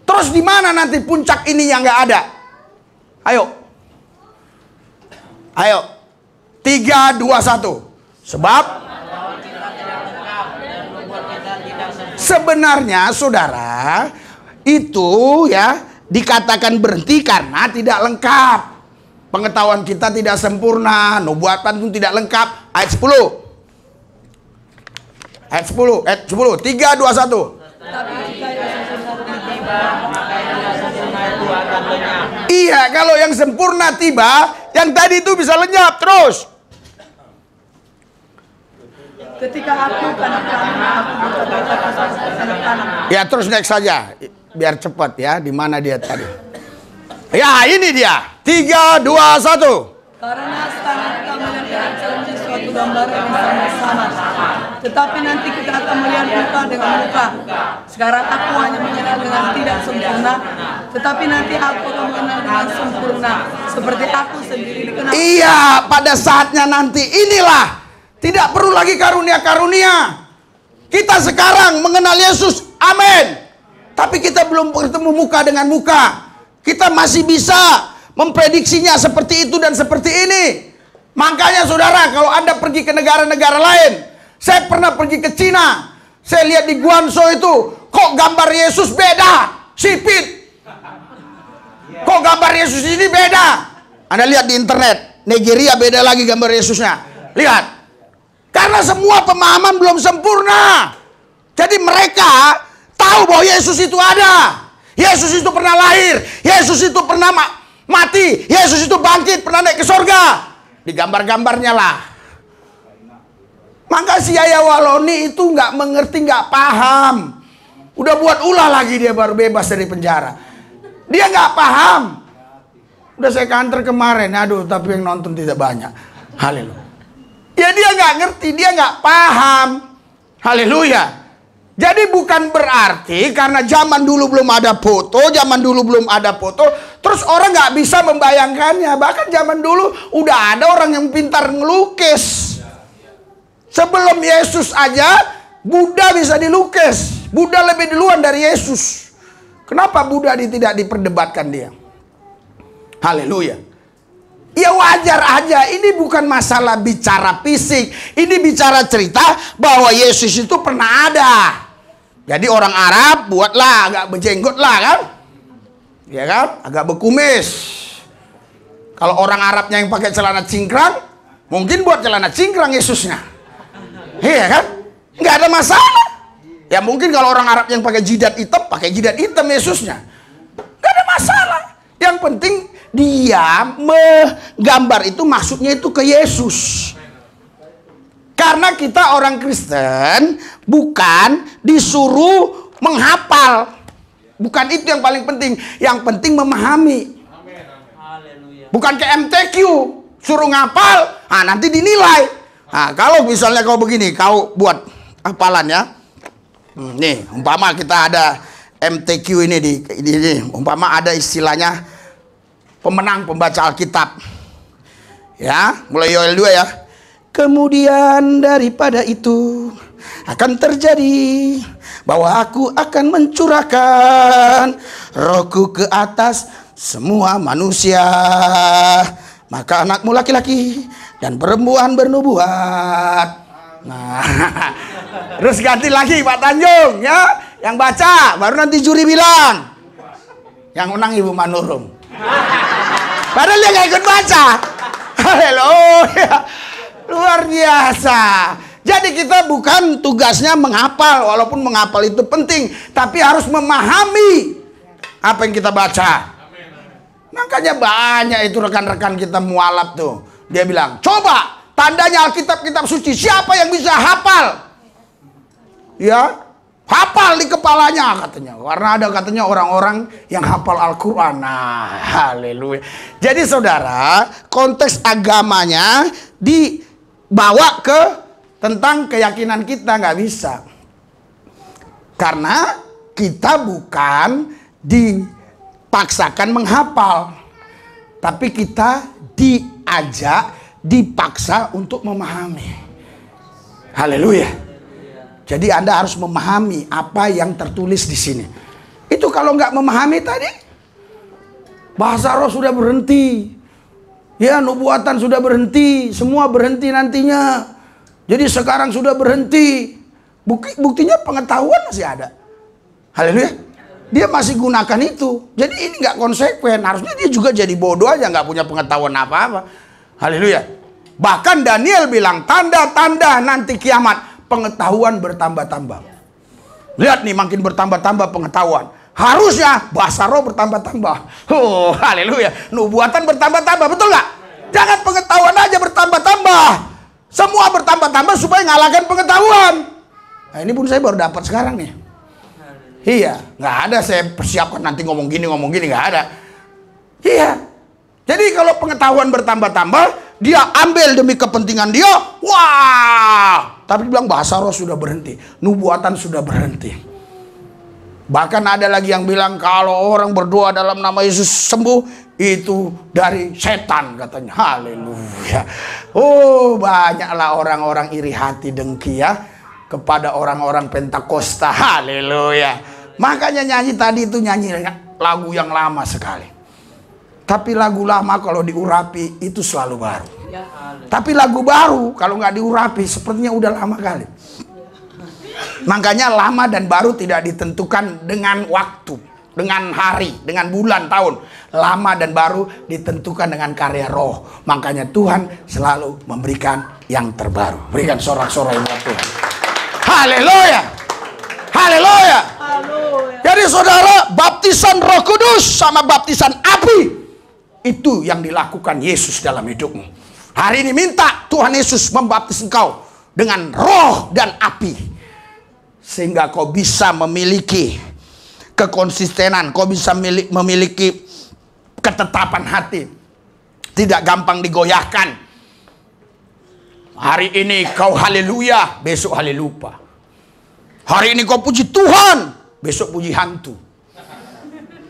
Terus di mana nanti puncak ini yang nggak ada? Ayo. Ayo. 3, 2, 1. Sebab sebenarnya saudara itu ya dikatakan berhenti karena tidak lengkap. Pengetahuan kita tidak sempurna, nubuatan itu tidak lengkap. Ayat 10. Ayat 10, 3, 2, 1. Iya, kalau yang sempurna tiba, yang tadi itu bisa lenyap terus. Ketika aku kanak-kanak, aku berkata kanak-kanak. Ya, terus next saja. Biar cepat ya, di mana dia tadi. Ya, ini dia. 3, 2, 1. Karena sekarang kita melihat janji suatu gambaran yang sama-sama. Tetapi nanti kita akan melihat muka dengan muka. Sekarang aku hanya mengenal dengan tidak sempurna. Tetapi nanti aku akan mengenal dengan sempurna. Seperti aku sendiri dikenal. Iya, pada saatnya nanti inilah. Tidak perlu lagi karunia-karunia. Kita sekarang mengenal Yesus. Amin. Tapi kita belum bertemu muka dengan muka. Kita masih bisa memprediksinya seperti itu dan seperti ini. Makanya saudara, kalau Anda pergi ke negara-negara lain. Saya pernah pergi ke Cina. Saya lihat di Guangzhou itu. Kok gambar Yesus beda? Sipit. Kok gambar Yesus ini beda? Anda lihat di internet. Nigeria beda lagi gambar Yesusnya. Lihat. Karena semua pemahaman belum sempurna. Jadi mereka tahu bahwa Yesus itu ada. Yesus itu pernah lahir. Yesus itu pernah mati. Yesus itu bangkit, pernah naik ke sorga. Di gambar-gambarnya lah. Maka si Yaya Waloni itu nggak mengerti, nggak paham. Udah buat ulah lagi dia baru bebas dari penjara. Dia nggak paham. Udah saya kantor kemarin, aduh tapi yang nonton tidak banyak. Haleluya. Ya dia nggak ngerti, dia nggak paham. Haleluya. Jadi bukan berarti karena zaman dulu belum ada foto, terus orang nggak bisa membayangkannya. Bahkan zaman dulu udah ada orang yang pintar ngelukis. Sebelum Yesus aja, Buddha bisa dilukis. Buddha lebih duluan dari Yesus. Kenapa Buddha tidak diperdebatkan dia? Haleluya. Ya wajar aja, ini bukan masalah bicara fisik. Ini bicara cerita bahwa Yesus itu pernah ada. Jadi orang Arab buatlah agak berjenggot lah kan. Ya kan, agak berkumis. Kalau orang Arabnya yang pakai celana cingkrang, mungkin buat celana cingkrang Yesusnya. Iya kan, nggak ada masalah. Ya mungkin kalau orang Arab yang pakai jidat hitam Yesusnya. Nggak ada masalah. Yang penting dia menggambar itu maksudnya itu ke Yesus. Karena kita orang Kristen bukan disuruh menghafal. Bukan itu yang paling penting. Yang penting memahami. Bukan ke MTQ. Suruh ngapal, nanti dinilai. Kalau misalnya kau begini, kau buat hafalan ya. Nih, umpama kita ada MTQ ini umpama ada istilahnya pemenang pembaca Alkitab. Ya, mulai Yoel 2 ya. Kemudian daripada itu akan terjadi bahwa aku akan mencurahkan rohku ke atas semua manusia. Maka anakmu laki-laki dan perempuan bernubuat. Nah, terus ganti lagi Pak Tanjung ya, yang baca, baru nanti juri bilang. Yang menang Ibu Manurung. Padahal dia nggak ikut baca. Haleluya. Luar biasa. Jadi kita bukan tugasnya menghafal, walaupun menghafal itu penting, tapi harus memahami apa yang kita baca. Makanya banyak itu rekan-rekan kita mualaf tuh. Dia bilang, coba tandanya Alkitab-kitab suci, siapa yang bisa hafal? Ya, hafal di kepalanya katanya. Karena ada katanya orang-orang yang hafal Al-Quran. Nah, haleluya. Jadi saudara, konteks agamanya dibawa ke tentang keyakinan kita, nggak bisa. Karena kita bukan dipaksakan menghafal, tapi kita diajak, dipaksa untuk memahami. Haleluya. Jadi Anda harus memahami apa yang tertulis di sini. Itu kalau nggak memahami tadi, bahasa roh sudah berhenti, ya nubuatan sudah berhenti, semua berhenti nantinya. Jadi sekarang sudah berhenti. Buktinya pengetahuan masih ada. Haleluya. Dia masih gunakan itu. Jadi ini nggak konsekuen. Harusnya dia juga jadi bodoh aja, nggak punya pengetahuan apa-apa. Haleluya. Bahkan Daniel bilang tanda-tanda nanti kiamat, pengetahuan bertambah-tambah. Lihat nih, makin bertambah-tambah pengetahuan. Harusnya bahasa roh bertambah-tambah. Oh, haleluya. Nubuatan bertambah-tambah, betul nggak? Jangan pengetahuan aja bertambah-tambah. Semua bertambah-tambah supaya ngalahkan pengetahuan. Nah, ini pun saya baru dapat sekarang nih. Iya, nggak ada saya persiapkan nanti ngomong gini, nggak ada. Iya. Jadi kalau pengetahuan bertambah-tambah, dia ambil demi kepentingan dia. Wah, tapi bilang bahasa roh sudah berhenti, nubuatan sudah berhenti. Bahkan ada lagi yang bilang kalau orang berdoa dalam nama Yesus sembuh, itu dari setan katanya. Haleluya. Oh, banyaklah orang-orang iri hati dengki ya kepada orang-orang Pentakosta. Haleluya. Makanya nyanyi tadi itu nyanyi lagu yang lama sekali. Tapi lagu lama kalau diurapi itu selalu baru. Tapi lagu baru kalau nggak diurapi sepertinya udah lama kali. Makanya lama dan baru tidak ditentukan dengan waktu, dengan hari, dengan bulan, tahun. Lama dan baru ditentukan dengan karya roh. Makanya Tuhan selalu memberikan yang terbaru. Berikan sorak-sorai buat Tuhan. Haleluya. Haleluya. Jadi saudara, baptisan Roh Kudus sama baptisan api, itu yang dilakukan Yesus dalam hidupmu. Hari ini minta Tuhan Yesus membaptis engkau dengan roh dan api, sehingga kau bisa memiliki kekonsistenan, kau bisa memiliki ketetapan hati, tidak gampang digoyahkan. Hari ini kau haleluya, besok halelupa. Hari ini kau puji Tuhan, besok puji hantu.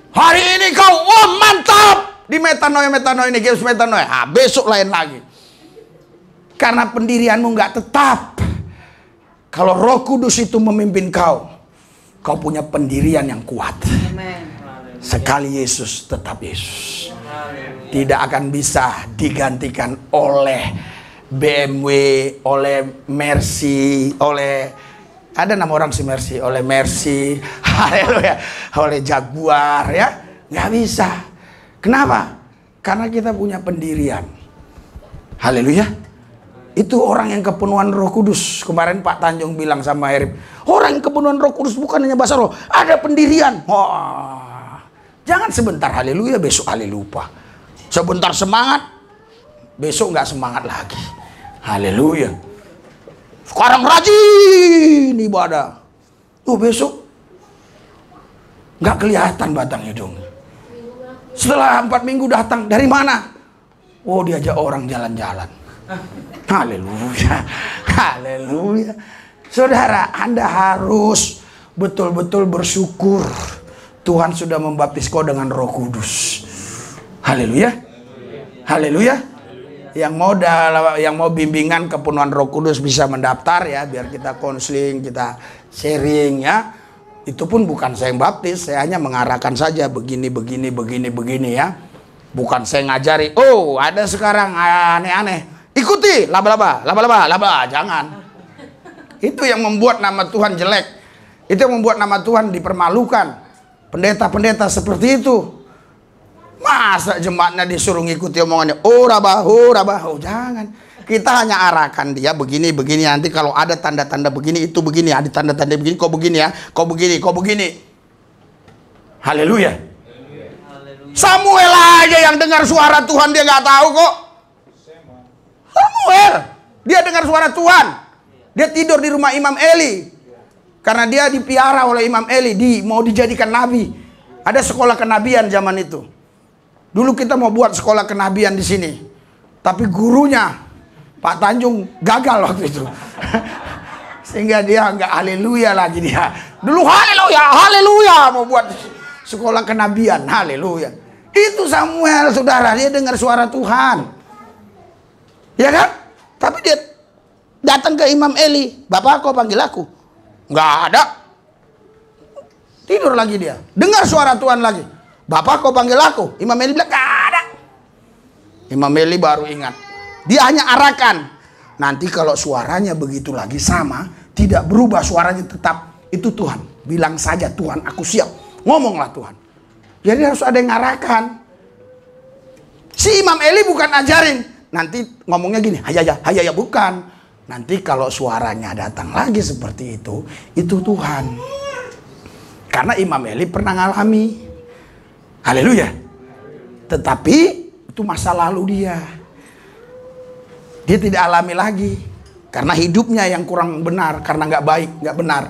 Hari ini kau mantap di metanoia ini, Geus metanoia, besok lain lagi. Karena pendirianmu nggak tetap. Kalau Roh Kudus itu memimpin kau, kau punya pendirian yang kuat. Sekali Yesus, tetap Yesus. Tidak akan bisa digantikan oleh BMW, oleh Mercy, oleh ada nama orang si Mercy, oleh Mercy, haleluya, oleh Jaguar, ya, nggak bisa. Kenapa? Karena kita punya pendirian. Haleluya. Itu orang yang kepenuhan Roh Kudus. Kemarin Pak Tanjung bilang sama Herib, orang yang kepenuhan Roh Kudus bukan hanya bahasa roh, ada pendirian. Wah, jangan sebentar haleluya, besok halelupa. Sebentar semangat, besok nggak semangat lagi. Haleluya. Sekarang rajin ibadah, tuh besok nggak kelihatan batang hidung. Setelah 4 minggu datang, dari mana? Oh, diajak orang jalan-jalan. Haleluya. Haleluya. Saudara, Anda harus betul-betul bersyukur Tuhan sudah membaptis kau dengan Roh Kudus. Haleluya. Haleluya. Yang mau bimbingan kepenuhan Roh Kudus bisa mendaftar ya, biar kita konseling, kita sharing ya. Itu pun bukan saya yang baptis, saya hanya mengarahkan saja begini ya. Bukan saya ngajari, oh ada sekarang aneh-aneh, ikuti laba-laba, jangan. Itu yang membuat nama Tuhan jelek. Itu yang membuat nama Tuhan dipermalukan. pendeta-pendeta seperti itu. Masa jemaatnya disuruh ngikuti omongannya, oh rabah, oh jangan. Kita hanya arahkan dia begini, nanti kalau ada tanda-tanda begini, itu begini, ada tanda-tanda begini, kok begini ya, kok begini. Haleluya. Samuel aja yang dengar suara Tuhan dia nggak tahu kok. Samuel, dia dengar suara Tuhan. Dia tidur di rumah Imam Eli. Karena dia dipiara oleh Imam Eli, mau dijadikan nabi. Ada sekolah kenabian zaman itu. Dulu kita mau buat sekolah kenabian di sini, tapi gurunya Pak Tanjung gagal waktu itu. Sehingga dia nggak haleluya lagi dia. Dulu haleluya mau buat sekolah kenabian, haleluya. Itu Samuel, saudara, dia dengar suara Tuhan. Ya kan? Tapi dia datang ke Imam Eli, Bapak kau panggil aku? Nggak ada. Tidur lagi dia. Dengar suara Tuhan lagi. Bapak kau panggil aku? Imam Eli bilang nggak ada. Imam Eli baru ingat. Dia hanya arahkan. Nanti kalau suaranya begitu lagi sama, tidak berubah suaranya tetap, itu Tuhan. Bilang saja Tuhan, aku siap. Ngomonglah Tuhan. Jadi harus ada yang arahkan. Si Imam Eli bukan ajarin. Nanti ngomongnya gini, hayaya, bukan. Nanti kalau suaranya datang lagi seperti itu Tuhan. Karena Imam Eli pernah ngalami. Haleluya. Tetapi itu masa lalu dia. Dia tidak alami lagi. Karena hidupnya yang kurang benar. Karena nggak baik, nggak benar.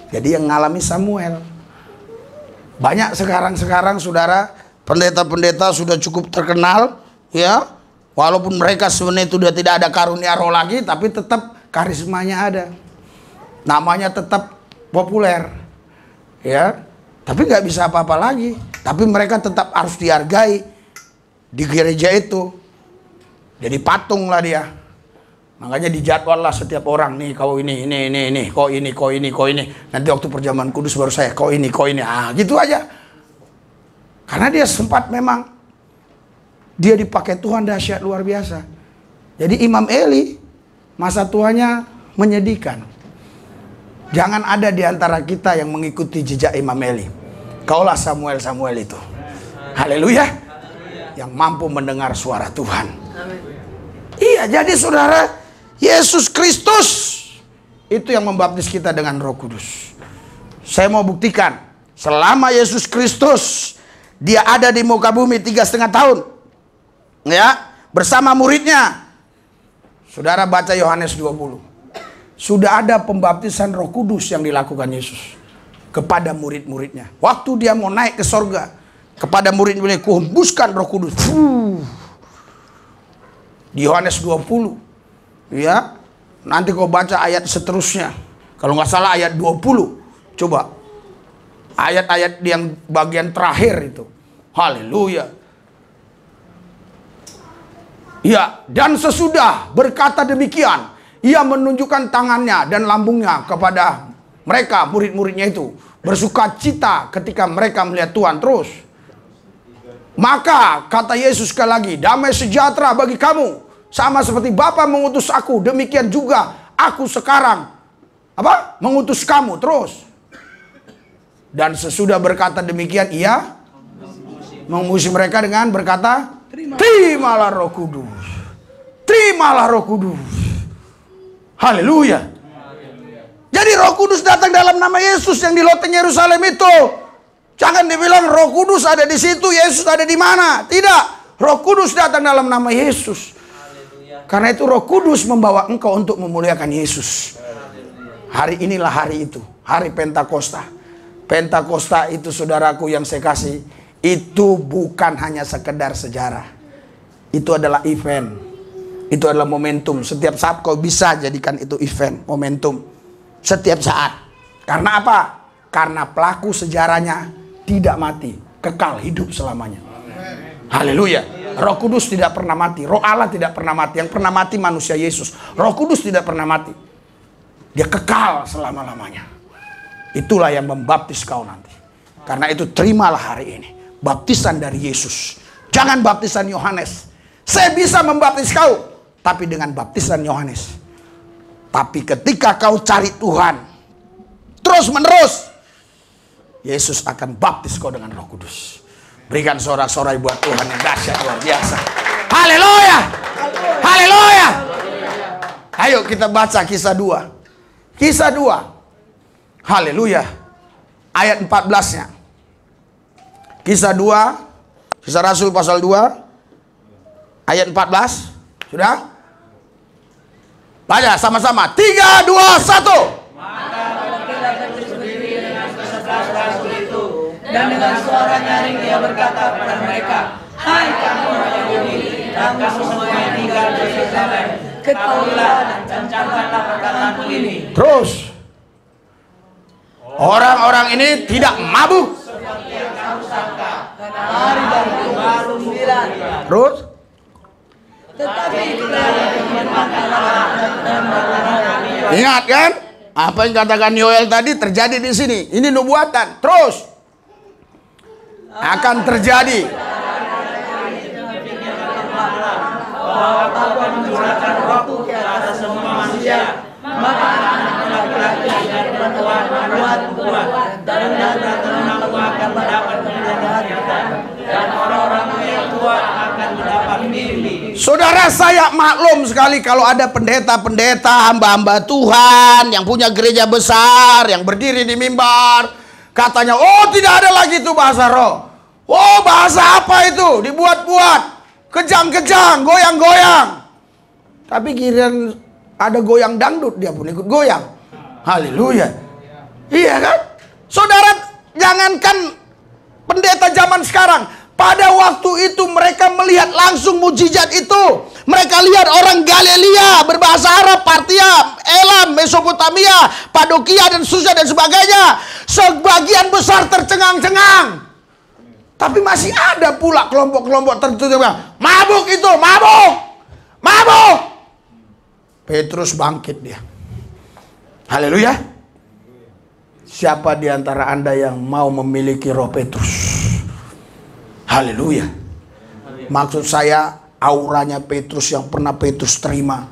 Jadi yang ngalami Samuel. Banyak sekarang saudara, pendeta-pendeta sudah cukup terkenal. Ya, walaupun mereka sebenarnya sudah tidak ada karunia roh lagi. Tapi tetap karismanya ada. Namanya tetap populer. Ya, tapi nggak bisa apa-apa lagi. Tapi mereka tetap harus dihargai di gereja itu. Jadi patung lah dia. Makanya dijadwal lah setiap orang, nih kau ini, kau ini. Nanti waktu perjamuan kudus baru saya, kau ini. Ah, gitu aja. Karena dia sempat memang dia dipakai Tuhan dahsyat luar biasa. Jadi Imam Eli masa tuanya menyedihkan. Jangan ada di antara kita yang mengikuti jejak Imam Eli. Kaulah Samuel itu. Haleluya. Yang mampu mendengar suara Tuhan. Iya, jadi saudara, Yesus Kristus itu yang membaptis kita dengan Roh Kudus. Saya mau buktikan, selama Yesus Kristus dia ada di muka bumi 3,5 tahun. Ya, bersama muridnya. Saudara baca Yohanes 20. Sudah ada pembaptisan Roh Kudus yang dilakukan Yesus kepada murid-muridnya. Waktu dia mau naik ke sorga, kepada murid-muridnya, kuhembuskan Roh Kudus. Di Yohanes 20. Ya, nanti kau baca ayat seterusnya. Kalau nggak salah ayat 20. Coba. Ayat-ayat yang bagian terakhir itu. Haleluya. Ya, dan sesudah berkata demikian, ia menunjukkan tangannya dan lambungnya kepada mereka, murid-muridnya itu. Bersuka cita ketika mereka melihat Tuhan. Terus. Maka kata Yesus sekali lagi, damai sejahtera bagi kamu. Sama seperti Bapa mengutus aku, demikian juga aku sekarang mengutus kamu. Terus. Dan sesudah berkata demikian, ia mengutus mereka dengan berkata, terimalah Roh Kudus. Terimalah Roh Kudus. Haleluya. Jadi Roh Kudus datang dalam nama Yesus yang di loteng Yerusalem itu. Jangan dibilang Roh Kudus ada di situ, Yesus ada di mana. Tidak. Roh Kudus datang dalam nama Yesus. Karena itu Roh Kudus membawa engkau untuk memuliakan Yesus. Hari inilah hari itu. Hari Pentakosta. Pentakosta itu saudaraku yang saya kasih. Itu bukan hanya sekedar sejarah. Itu adalah event. Itu adalah momentum. Setiap saat kau bisa jadikan itu event, momentum. Setiap saat. Karena apa? Karena pelaku sejarahnya tidak mati. Kekal hidup selamanya. Haleluya. Roh Kudus tidak pernah mati. Roh Allah tidak pernah mati. Yang pernah mati manusia Yesus. Roh Kudus tidak pernah mati. Dia kekal selama-lamanya. Itulah yang membaptis kau nanti. Karena itu terimalah hari ini baptisan dari Yesus. Jangan baptisan Yohanes. Saya bisa membaptis kau, tapi dengan baptisan Yohanes. Tapi ketika kau cari Tuhan terus menerus, Yesus akan baptis kau dengan Roh Kudus. Berikan sorak-sorai buat Tuhan yang dahsyat luar biasa. Haleluya. Haleluya. Ayo kita baca Kisah 2. Kisah 2. Haleluya. Ayat 14-nya. Kisah 2. Kisah Rasul pasal 2. Ayat 14. Sudah? Baca sama-sama. 3, 2, 1. Dan dengan suara nyaring dia berkata kepada mereka, hai kamu orang Yahudi, dan kamu semua yang tinggal di Yerusalem, ketahuilah dan camkanlah perkataanku ini. Terus, orang-orang ini tidak mabuk. Seperti yang kamu sangka, karena hari baru 9. Terus, Tetapi itulah yang firmankan Allah dan berkata, ingat kan? Apa yang katakan Yoel tadi terjadi di sini. Ini nubuatan. Terus, akan terjadi. bahwa aku akan mencurahkan rohku ke atas semua manusia, maka anak laki-laki dan perempuan membuat dan anak-anakmu akan mendapat penglihatan, dan orang-orang yang tua akan mendapat mimpi. Saudara, saya maklum sekali kalau ada pendeta-pendeta, hamba-hamba Tuhan yang punya gereja besar, yang berdiri di mimbar, katanya, oh tidak ada lagi itu bahasa roh. Oh, bahasa apa itu? Dibuat-buat, kejang-kejang, goyang-goyang. Tapi kirain ada goyang dangdut, dia pun ikut goyang. Haleluya. Iya kan? Saudara, jangankan pendeta zaman sekarang, pada waktu itu mereka melihat langsung mujizat itu. Mereka lihat orang Galilea berbahasa Arab, Partia, Elam, Mesopotamia, Padokia dan Susa dan sebagainya. Sebagian besar tercengang-cengang. Tapi masih ada pula kelompok-kelompok tertentu yang bilang, mabuk itu, mabuk, mabuk. Petrus bangkit dia. Haleluya. Siapa di antara Anda yang mau memiliki roh Petrus? Haleluya. Maksud saya auranya Petrus yang pernah Petrus terima.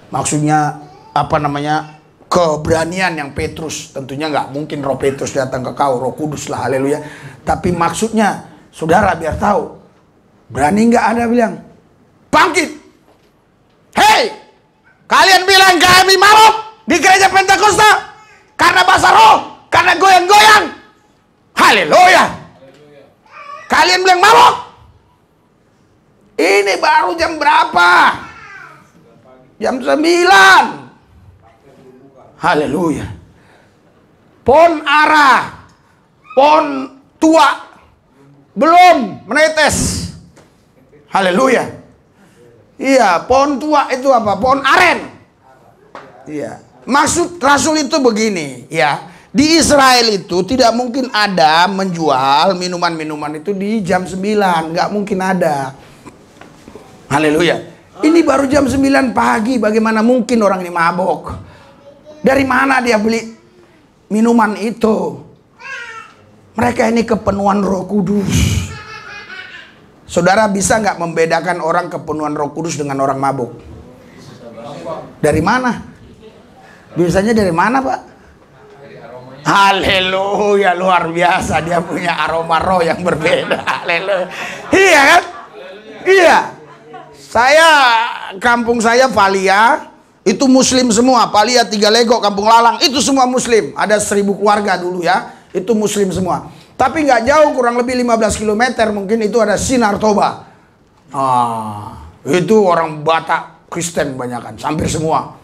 Maksudnya apa namanya? Keberanian yang Petrus. Tentunya nggak mungkin roh Petrus datang ke kau, Roh Kudus lah, haleluya. Tapi maksudnya, saudara biar tahu, berani nggak Anda bilang, bangkit. Hei, kalian bilang kami mabuk di gereja Pentakosta karena bahasa roh, karena goyang-goyang. Haleluya. Kalian bilang mabuk. Ini baru jam berapa? Jam 9. Haleluya. Pon arah, pon tua, belum menetes. Haleluya. Iya, pohon tua itu apa? Pohon aren. Iya. Maksud Rasul itu begini, ya. Di Israel itu tidak mungkin ada menjual minuman-minuman itu di jam 9, nggak mungkin ada. Haleluya. Ini baru jam 9 pagi, bagaimana mungkin orang ini mabok? Dari mana dia beli minuman itu? Mereka ini kepenuhan Roh Kudus. Saudara bisa nggak membedakan orang kepenuhan Roh Kudus dengan orang mabuk? Dari mana? Biasanya dari mana, Pak? Haleluya, luar biasa. Dia punya aroma roh yang berbeda. Haleluya. Iya kan? Iya. Kampung saya Valia, itu muslim semua. Palia, 3 Legok, Kampung Lalang, itu semua muslim. Ada 1000 keluarga dulu ya. Itu muslim semua. Tapi nggak jauh, kurang lebih 15 km mungkin itu ada Sinar Toba. Itu orang Batak Kristen kebanyakan, hampir semua.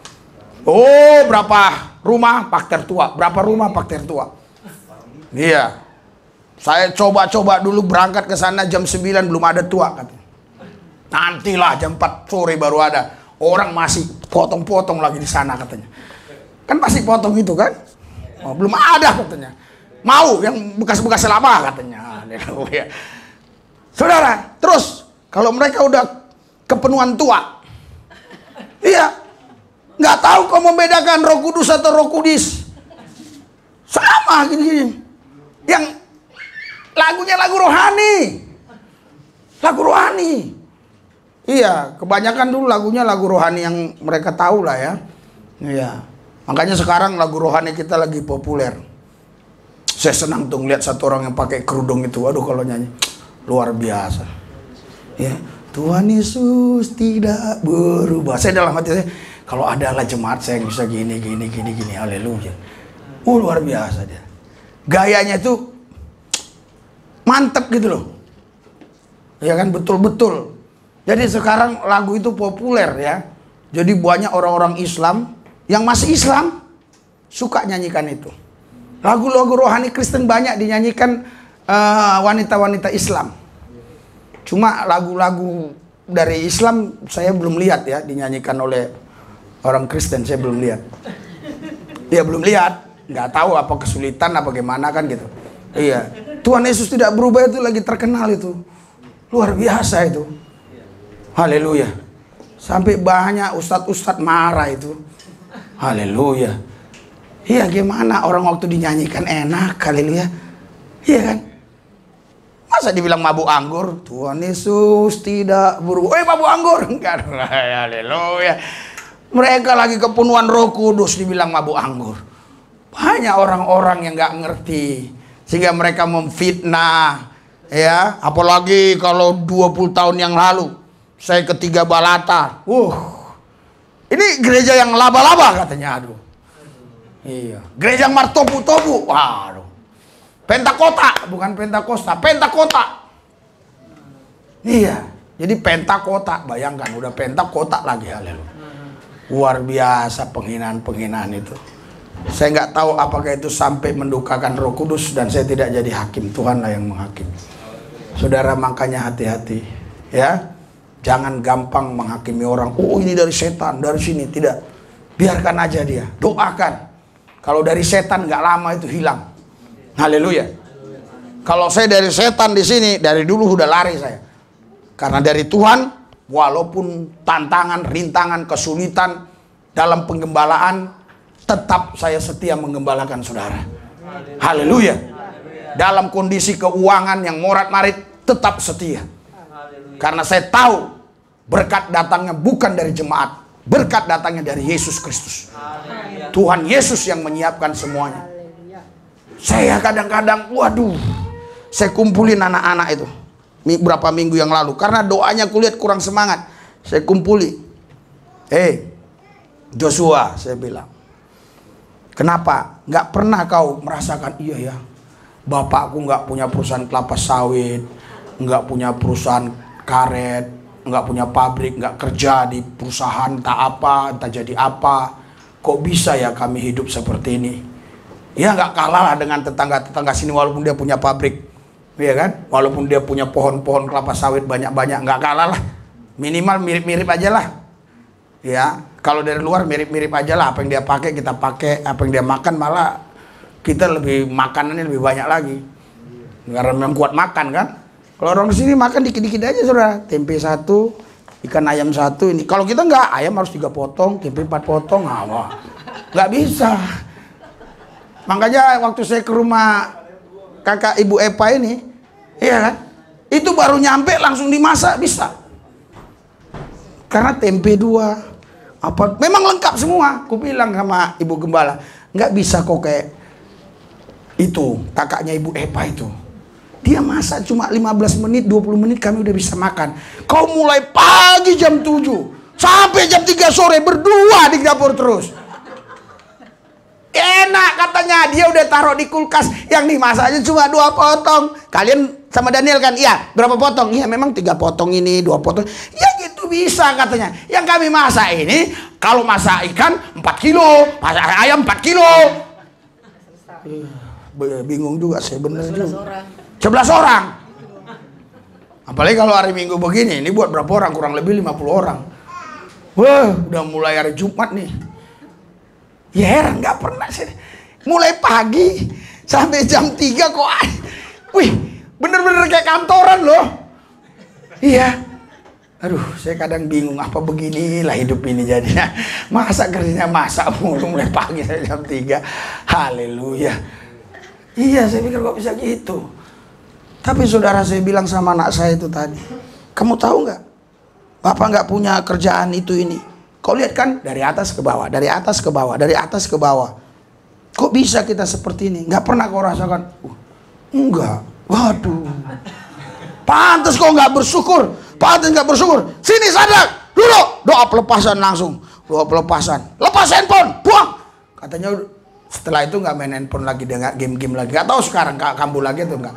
Oh, berapa rumah pakter tua, berapa rumah pakter tua. Iya. Saya coba-coba dulu berangkat ke sana jam 9 belum ada tua katanya. Nantilah jam 4 sore baru ada. Orang masih potong-potong lagi di sana katanya. Kan masih potong itu kan? Oh, belum ada katanya. Mau yang bekas-bekas lama katanya. Haleluya. Saudara, terus kalau mereka udah kepenuhan tua, iya, nggak tahu kau membedakan Roh Kudus atau Roh Kudis. Sama gini-gini. Yang lagunya lagu rohani. Lagu rohani. Iya, kebanyakan dulu lagunya lagu rohani yang mereka tahu lah ya. Iya. Makanya sekarang lagu rohani kita lagi populer. Saya senang tuh ngeliat satu orang yang pakai kerudung itu. Waduh, kalau nyanyi luar biasa. Ya, Tuhan Yesus tidak berubah. Saya dalam hati saya, kalau adalah jemaat saya yang bisa gini, haleluya. Luar biasa dia. Gayanya itu mantep gitu loh. Ya kan, betul-betul. Jadi sekarang lagu itu populer ya. Jadi banyak orang-orang Islam yang masih Islam suka nyanyikan itu. Lagu-lagu rohani Kristen banyak dinyanyikan wanita-wanita Islam. Cuma lagu-lagu dari Islam saya belum lihat ya dinyanyikan oleh orang Kristen, saya belum lihat. Ya belum lihat, nggak tahu apa kesulitan apa gimana kan gitu. Iya, Tuhan Yesus tidak berubah itu lagi terkenal itu, luar biasa itu. Haleluya. Sampai banyak ustadz-ustadz marah itu. Haleluya. Iya, gimana orang waktu dinyanyikan enak, haleluya. Iya kan? Masa dibilang mabuk anggur? Tuhan Yesus tidak berubah. Mabuk anggur? Enggak. Haleluya. Mereka lagi kepenuhan Roh Kudus dibilang mabuk anggur. Banyak orang-orang yang nggak ngerti sehingga mereka memfitnah, ya. Apalagi kalau 20 tahun yang lalu saya ke Tiga Balata. Ini gereja yang laba-laba katanya, aduh. Iya, gereja yang martopu-topu. Waduh. Pentakota, bukan Pentakosta, Pentakota. Iya, jadi Pentakota, bayangkan udah Pentakota lagi, haleluya. Luar biasa penghinaan-penghinaan itu. Saya nggak tahu apakah itu sampai mendukakan Roh Kudus dan saya tidak jadi hakim. Tuhanlah yang menghakimi. Saudara, makanya hati-hati ya. Jangan gampang menghakimi orang. Oh, ini dari setan, dari sini. Tidak. Biarkan aja dia. Doakan. Kalau dari setan nggak lama itu hilang. Haleluya. Kalau saya dari setan di sini dari dulu udah lari saya. Karena dari Tuhan, walaupun tantangan, rintangan, kesulitan dalam penggembalaan, tetap saya setia menggembalakan saudara. Haleluya. Dalam kondisi keuangan yang morat-marit, tetap setia. Karena saya tahu berkat datangnya bukan dari jemaat, berkat datangnya dari Yesus Kristus. Tuhan Yesus yang menyiapkan semuanya. Saya kadang-kadang, waduh, saya kumpulin anak-anak itu berapa minggu yang lalu karena doanya kulihat kurang semangat. Saya kumpuli. Joshua, saya bilang, kenapa nggak pernah kau merasakan? Iya ya, bapakku nggak punya perusahaan kelapa sawit, nggak punya perusahaan karet, nggak punya pabrik, nggak kerja di perusahaan entah apa, entah jadi apa. Kok bisa ya kami hidup seperti ini? Ya nggak kalah lah dengan tetangga-tetangga sini walaupun dia punya pabrik, ya kan? Walaupun dia punya pohon-pohon kelapa sawit banyak-banyak, nggak kalah lah. Minimal mirip-mirip aja lah. Ya, kalau dari luar mirip-mirip aja lah. Apa yang dia pakai kita pakai, apa yang dia makan malah kita lebih makanannya lebih banyak lagi. Karena memang kuat makan kan? Kalau orang sini makan dikit-dikit aja saudara. Tempe 1, ikan ayam 1 ini. Kalau kita enggak, ayam harus 3 potong, tempe 4 potong. Nggak bisa. Makanya waktu saya ke rumah kakak ibu Epa ini, iya kan? Itu baru nyampe langsung dimasak bisa. Karena tempe 2, apa memang lengkap semua. Aku bilang sama ibu gembala, nggak bisa kok kayak itu kakaknya ibu Epa itu. Dia masak cuma 15 menit, 20 menit kami udah bisa makan. Kau mulai pagi jam 7 sampai jam 3 sore berdua di dapur terus. Enak katanya, dia udah taruh di kulkas. Yang dimasaknya cuma 2 potong. Kalian sama Daniel kan? Iya, berapa potong? Iya, memang 3 potong ini, 2 potong. Ya gitu bisa katanya. Yang kami masak ini, kalau masak ikan 4 kilo, masak ayam 4 kilo. Bingung juga saya bener juga. 11 orang. Apalagi kalau hari Minggu begini, ini buat berapa orang? Kurang lebih 50 orang. Wah, udah mulai hari Jumat nih. Ya heran, nggak pernah sih. Mulai pagi sampai jam 3 kok. Wih, bener-bener kayak kantoran loh. Iya. Aduh, saya kadang bingung apa beginilah hidup ini jadinya. Masa kerjanya masak mulu mulai pagi sampai jam 3. Haleluya. Iya, saya pikir kok bisa gitu. Tapi saudara, saya bilang sama anak saya itu tadi, kamu tahu nggak? Bapak nggak punya kerjaan itu ini. Kau lihat kan dari atas ke bawah, dari atas ke bawah, dari atas ke bawah. Kok bisa kita seperti ini? Nggak pernah kau rasakan? Enggak. Waduh. Pantes kau nggak bersyukur. Pantes nggak bersyukur. Sini sadar. Duduk. Doa pelepasan langsung. Doa pelepasan. Lepas handphone. Buang. Katanya setelah itu nggak main handphone lagi. Dia nggak game-game lagi. Nggak tahu sekarang kambuh lagi atau enggak.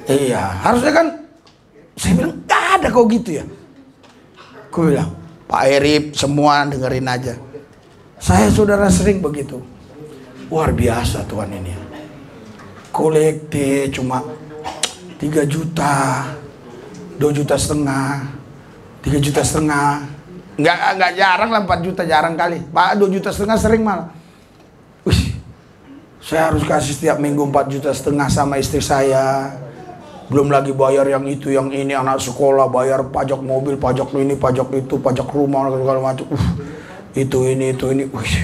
Iya. Harusnya kan. Saya bilang nggak ada kok gitu ya. Gue bilang. Pak Erip semua dengerin aja. Saya saudara sering begitu. Luar biasa Tuhan ini. Kolektif cuma 3 juta, 2,5 juta, 3,5 juta. Enggak jarang lah, 4 juta jarang kali. Pak 2,5 juta sering malah. Wih, saya harus kasih setiap minggu 4,5 juta sama istri saya. Belum lagi bayar yang itu, yang ini, anak sekolah, bayar pajak mobil, pajak ini, pajak itu, pajak rumah, segala macam. Itu ini. Wih.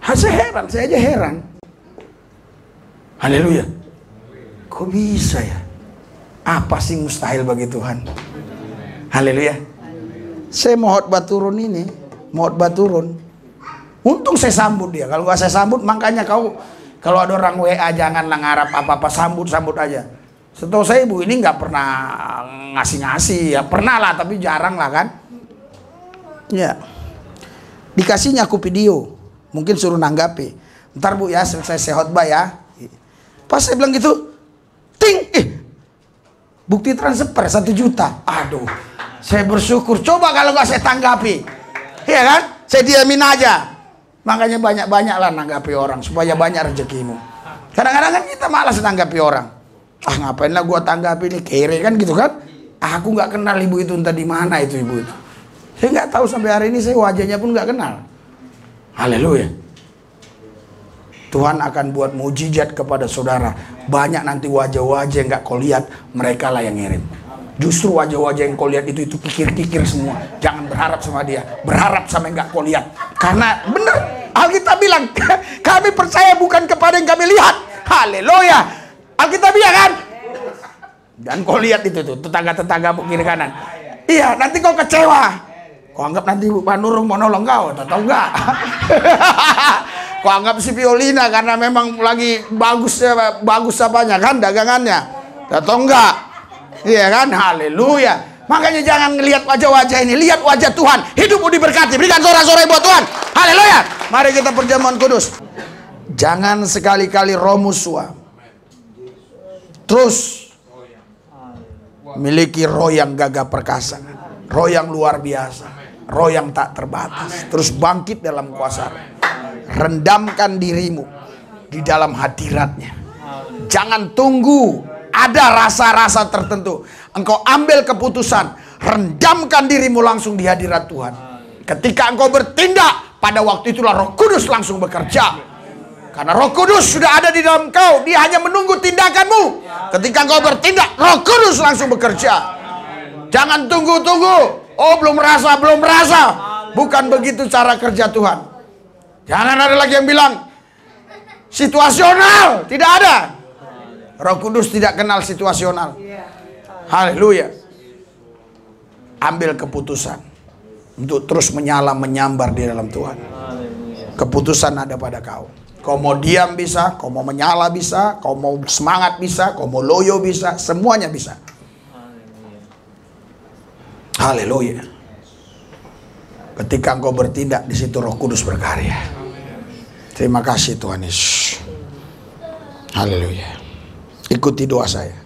Saya heran, saya aja heran. Haleluya. Kok bisa ya? Apa sih mustahil bagi Tuhan? Haleluya. Saya mau khotbah turun ini, untung saya sambut dia. Kalau nggak saya sambut, makanya kau kalau ada orang WA janganlah ngarap apa-apa, sambut aja. Setahu saya ibu ini nggak pernah ngasih, ya pernah lah tapi jarang lah kan. Ya. Dikasihnya aku video, mungkin suruh nanggapi. Ntar bu ya, selesai saya khotbah ya. Pas saya bilang gitu, ting, bukti transfer 1 juta. Aduh, saya bersyukur. Coba kalau nggak saya tanggapi, iya kan? Saya diamin aja. Makanya banyak-banyaklah nanggapi orang supaya banyak rezekimu. Kadang-kadang kan kita malas tanggapi orang. Ngapain lah gua tanggapi ini, kere kan gitu kan? Aku nggak kenal ibu itu, entah di mana itu ibu itu. Saya nggak tahu sampai hari ini, saya wajahnya pun nggak kenal. Haleluya. Tuhan akan buat mujizat kepada saudara. Banyak nanti wajah-wajah yang gak kau lihat, mereka lah yang ngirim. Justru wajah-wajah yang kau lihat itu kikir-kikir semua. Jangan berharap sama dia, berharap sama yang gak kau lihat. Karena benar, Alkitab bilang, kami percaya bukan kepada yang kami lihat. Haleluya. Alkitab bilang kan? Dan kau lihat itu tuh, tetangga-tetangga kiri kanan. Iya, nanti kau kecewa. Kau anggap nanti Pak Nurung mau nolong kau, atau enggak? Kau anggap si Violina karena memang lagi bagus apanya kan dagangannya, atau enggak? Iya kan? Haleluya. Makanya jangan ngelihat wajah-wajah ini, lihat wajah Tuhan. Hidupmu diberkati. Berikan sorak-sorai buat Tuhan. Haleluya. Mari kita perjamuan kudus. Jangan sekali-kali roh musuh. Terus miliki roh yang gagah perkasa, roh yang luar biasa, roh yang tak terbatas. Terus bangkit dalam kuasa. Rendamkan dirimu di dalam hadiratnya. Jangan tunggu ada rasa-rasa tertentu. Engkau ambil keputusan, rendamkan dirimu langsung di hadirat Tuhan. Ketika engkau bertindak, pada waktu itulah Roh Kudus langsung bekerja. Karena Roh Kudus sudah ada di dalam kau, dia hanya menunggu tindakanmu. Ketika engkau bertindak, Roh Kudus langsung bekerja. Jangan tunggu-tunggu. Oh, belum merasa. Bukan begitu cara kerja Tuhan. Jangan ada lagi yang bilang situasional. Tidak ada. Roh Kudus tidak kenal situasional. Haleluya. Ambil keputusan untuk terus menyambar di dalam Tuhan. Keputusan ada pada kau. Kau mau diam bisa, kau mau menyala bisa, kau mau semangat bisa, kau mau loyo bisa, semuanya bisa. Haleluya. Ketika engkau bertindak, di situ Roh Kudus berkarya. Terima kasih Tuhan Yesus. Haleluya. Ikuti doa saya.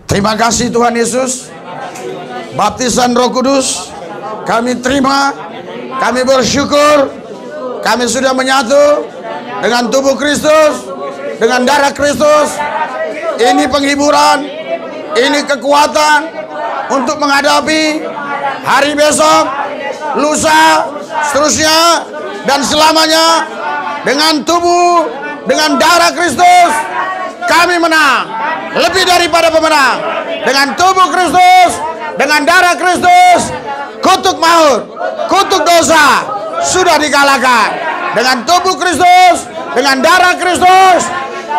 Terima kasih Tuhan Yesus. Baptisan Roh Kudus kami terima. Kami bersyukur. Kami sudah menyatu dengan tubuh Kristus, dengan darah Kristus. Ini penghiburan, ini kekuatan untuk menghadapi hari besok, lusa, seterusnya, dan selamanya. Dengan tubuh, dengan darah Kristus, kami menang. Lebih daripada pemenang. Dengan tubuh Kristus, dengan darah Kristus, kutuk maut, kutuk dosa sudah dikalahkan. Dengan tubuh Kristus, dengan darah Kristus,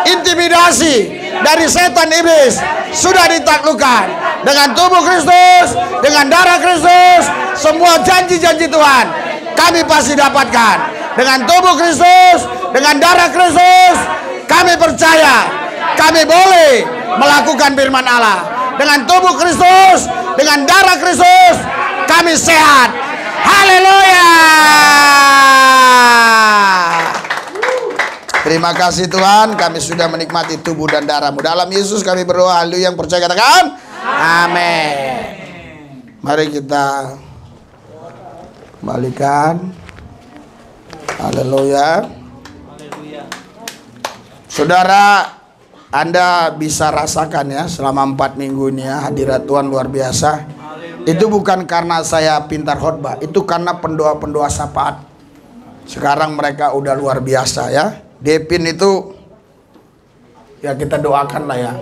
intimidasi dari setan iblis sudah ditaklukkan. Dengan tubuh Kristus, dengan darah Kristus, semua janji-janji Tuhan kami pasti dapatkan. Dengan tubuh Kristus, dengan darah Kristus, kami percaya kami boleh melakukan firman Allah. Dengan tubuh Kristus, dengan darah Kristus, kami sehat. Haleluya. Terima kasih Tuhan, kami sudah menikmati tubuh dan darah-Mu. Dalam Yesus kami berdoa, haleluya. Yang percaya katakan amin. Mari kita kembalikan. Haleluya. Saudara, Anda bisa rasakan ya selama 4 minggu ini ya, hadirat Tuhan luar biasa. Itu bukan karena saya pintar khotbah, itu karena pendoa-pendoa syafaat. Sekarang mereka udah luar biasa ya. Depin itu ya kita doakan lah ya.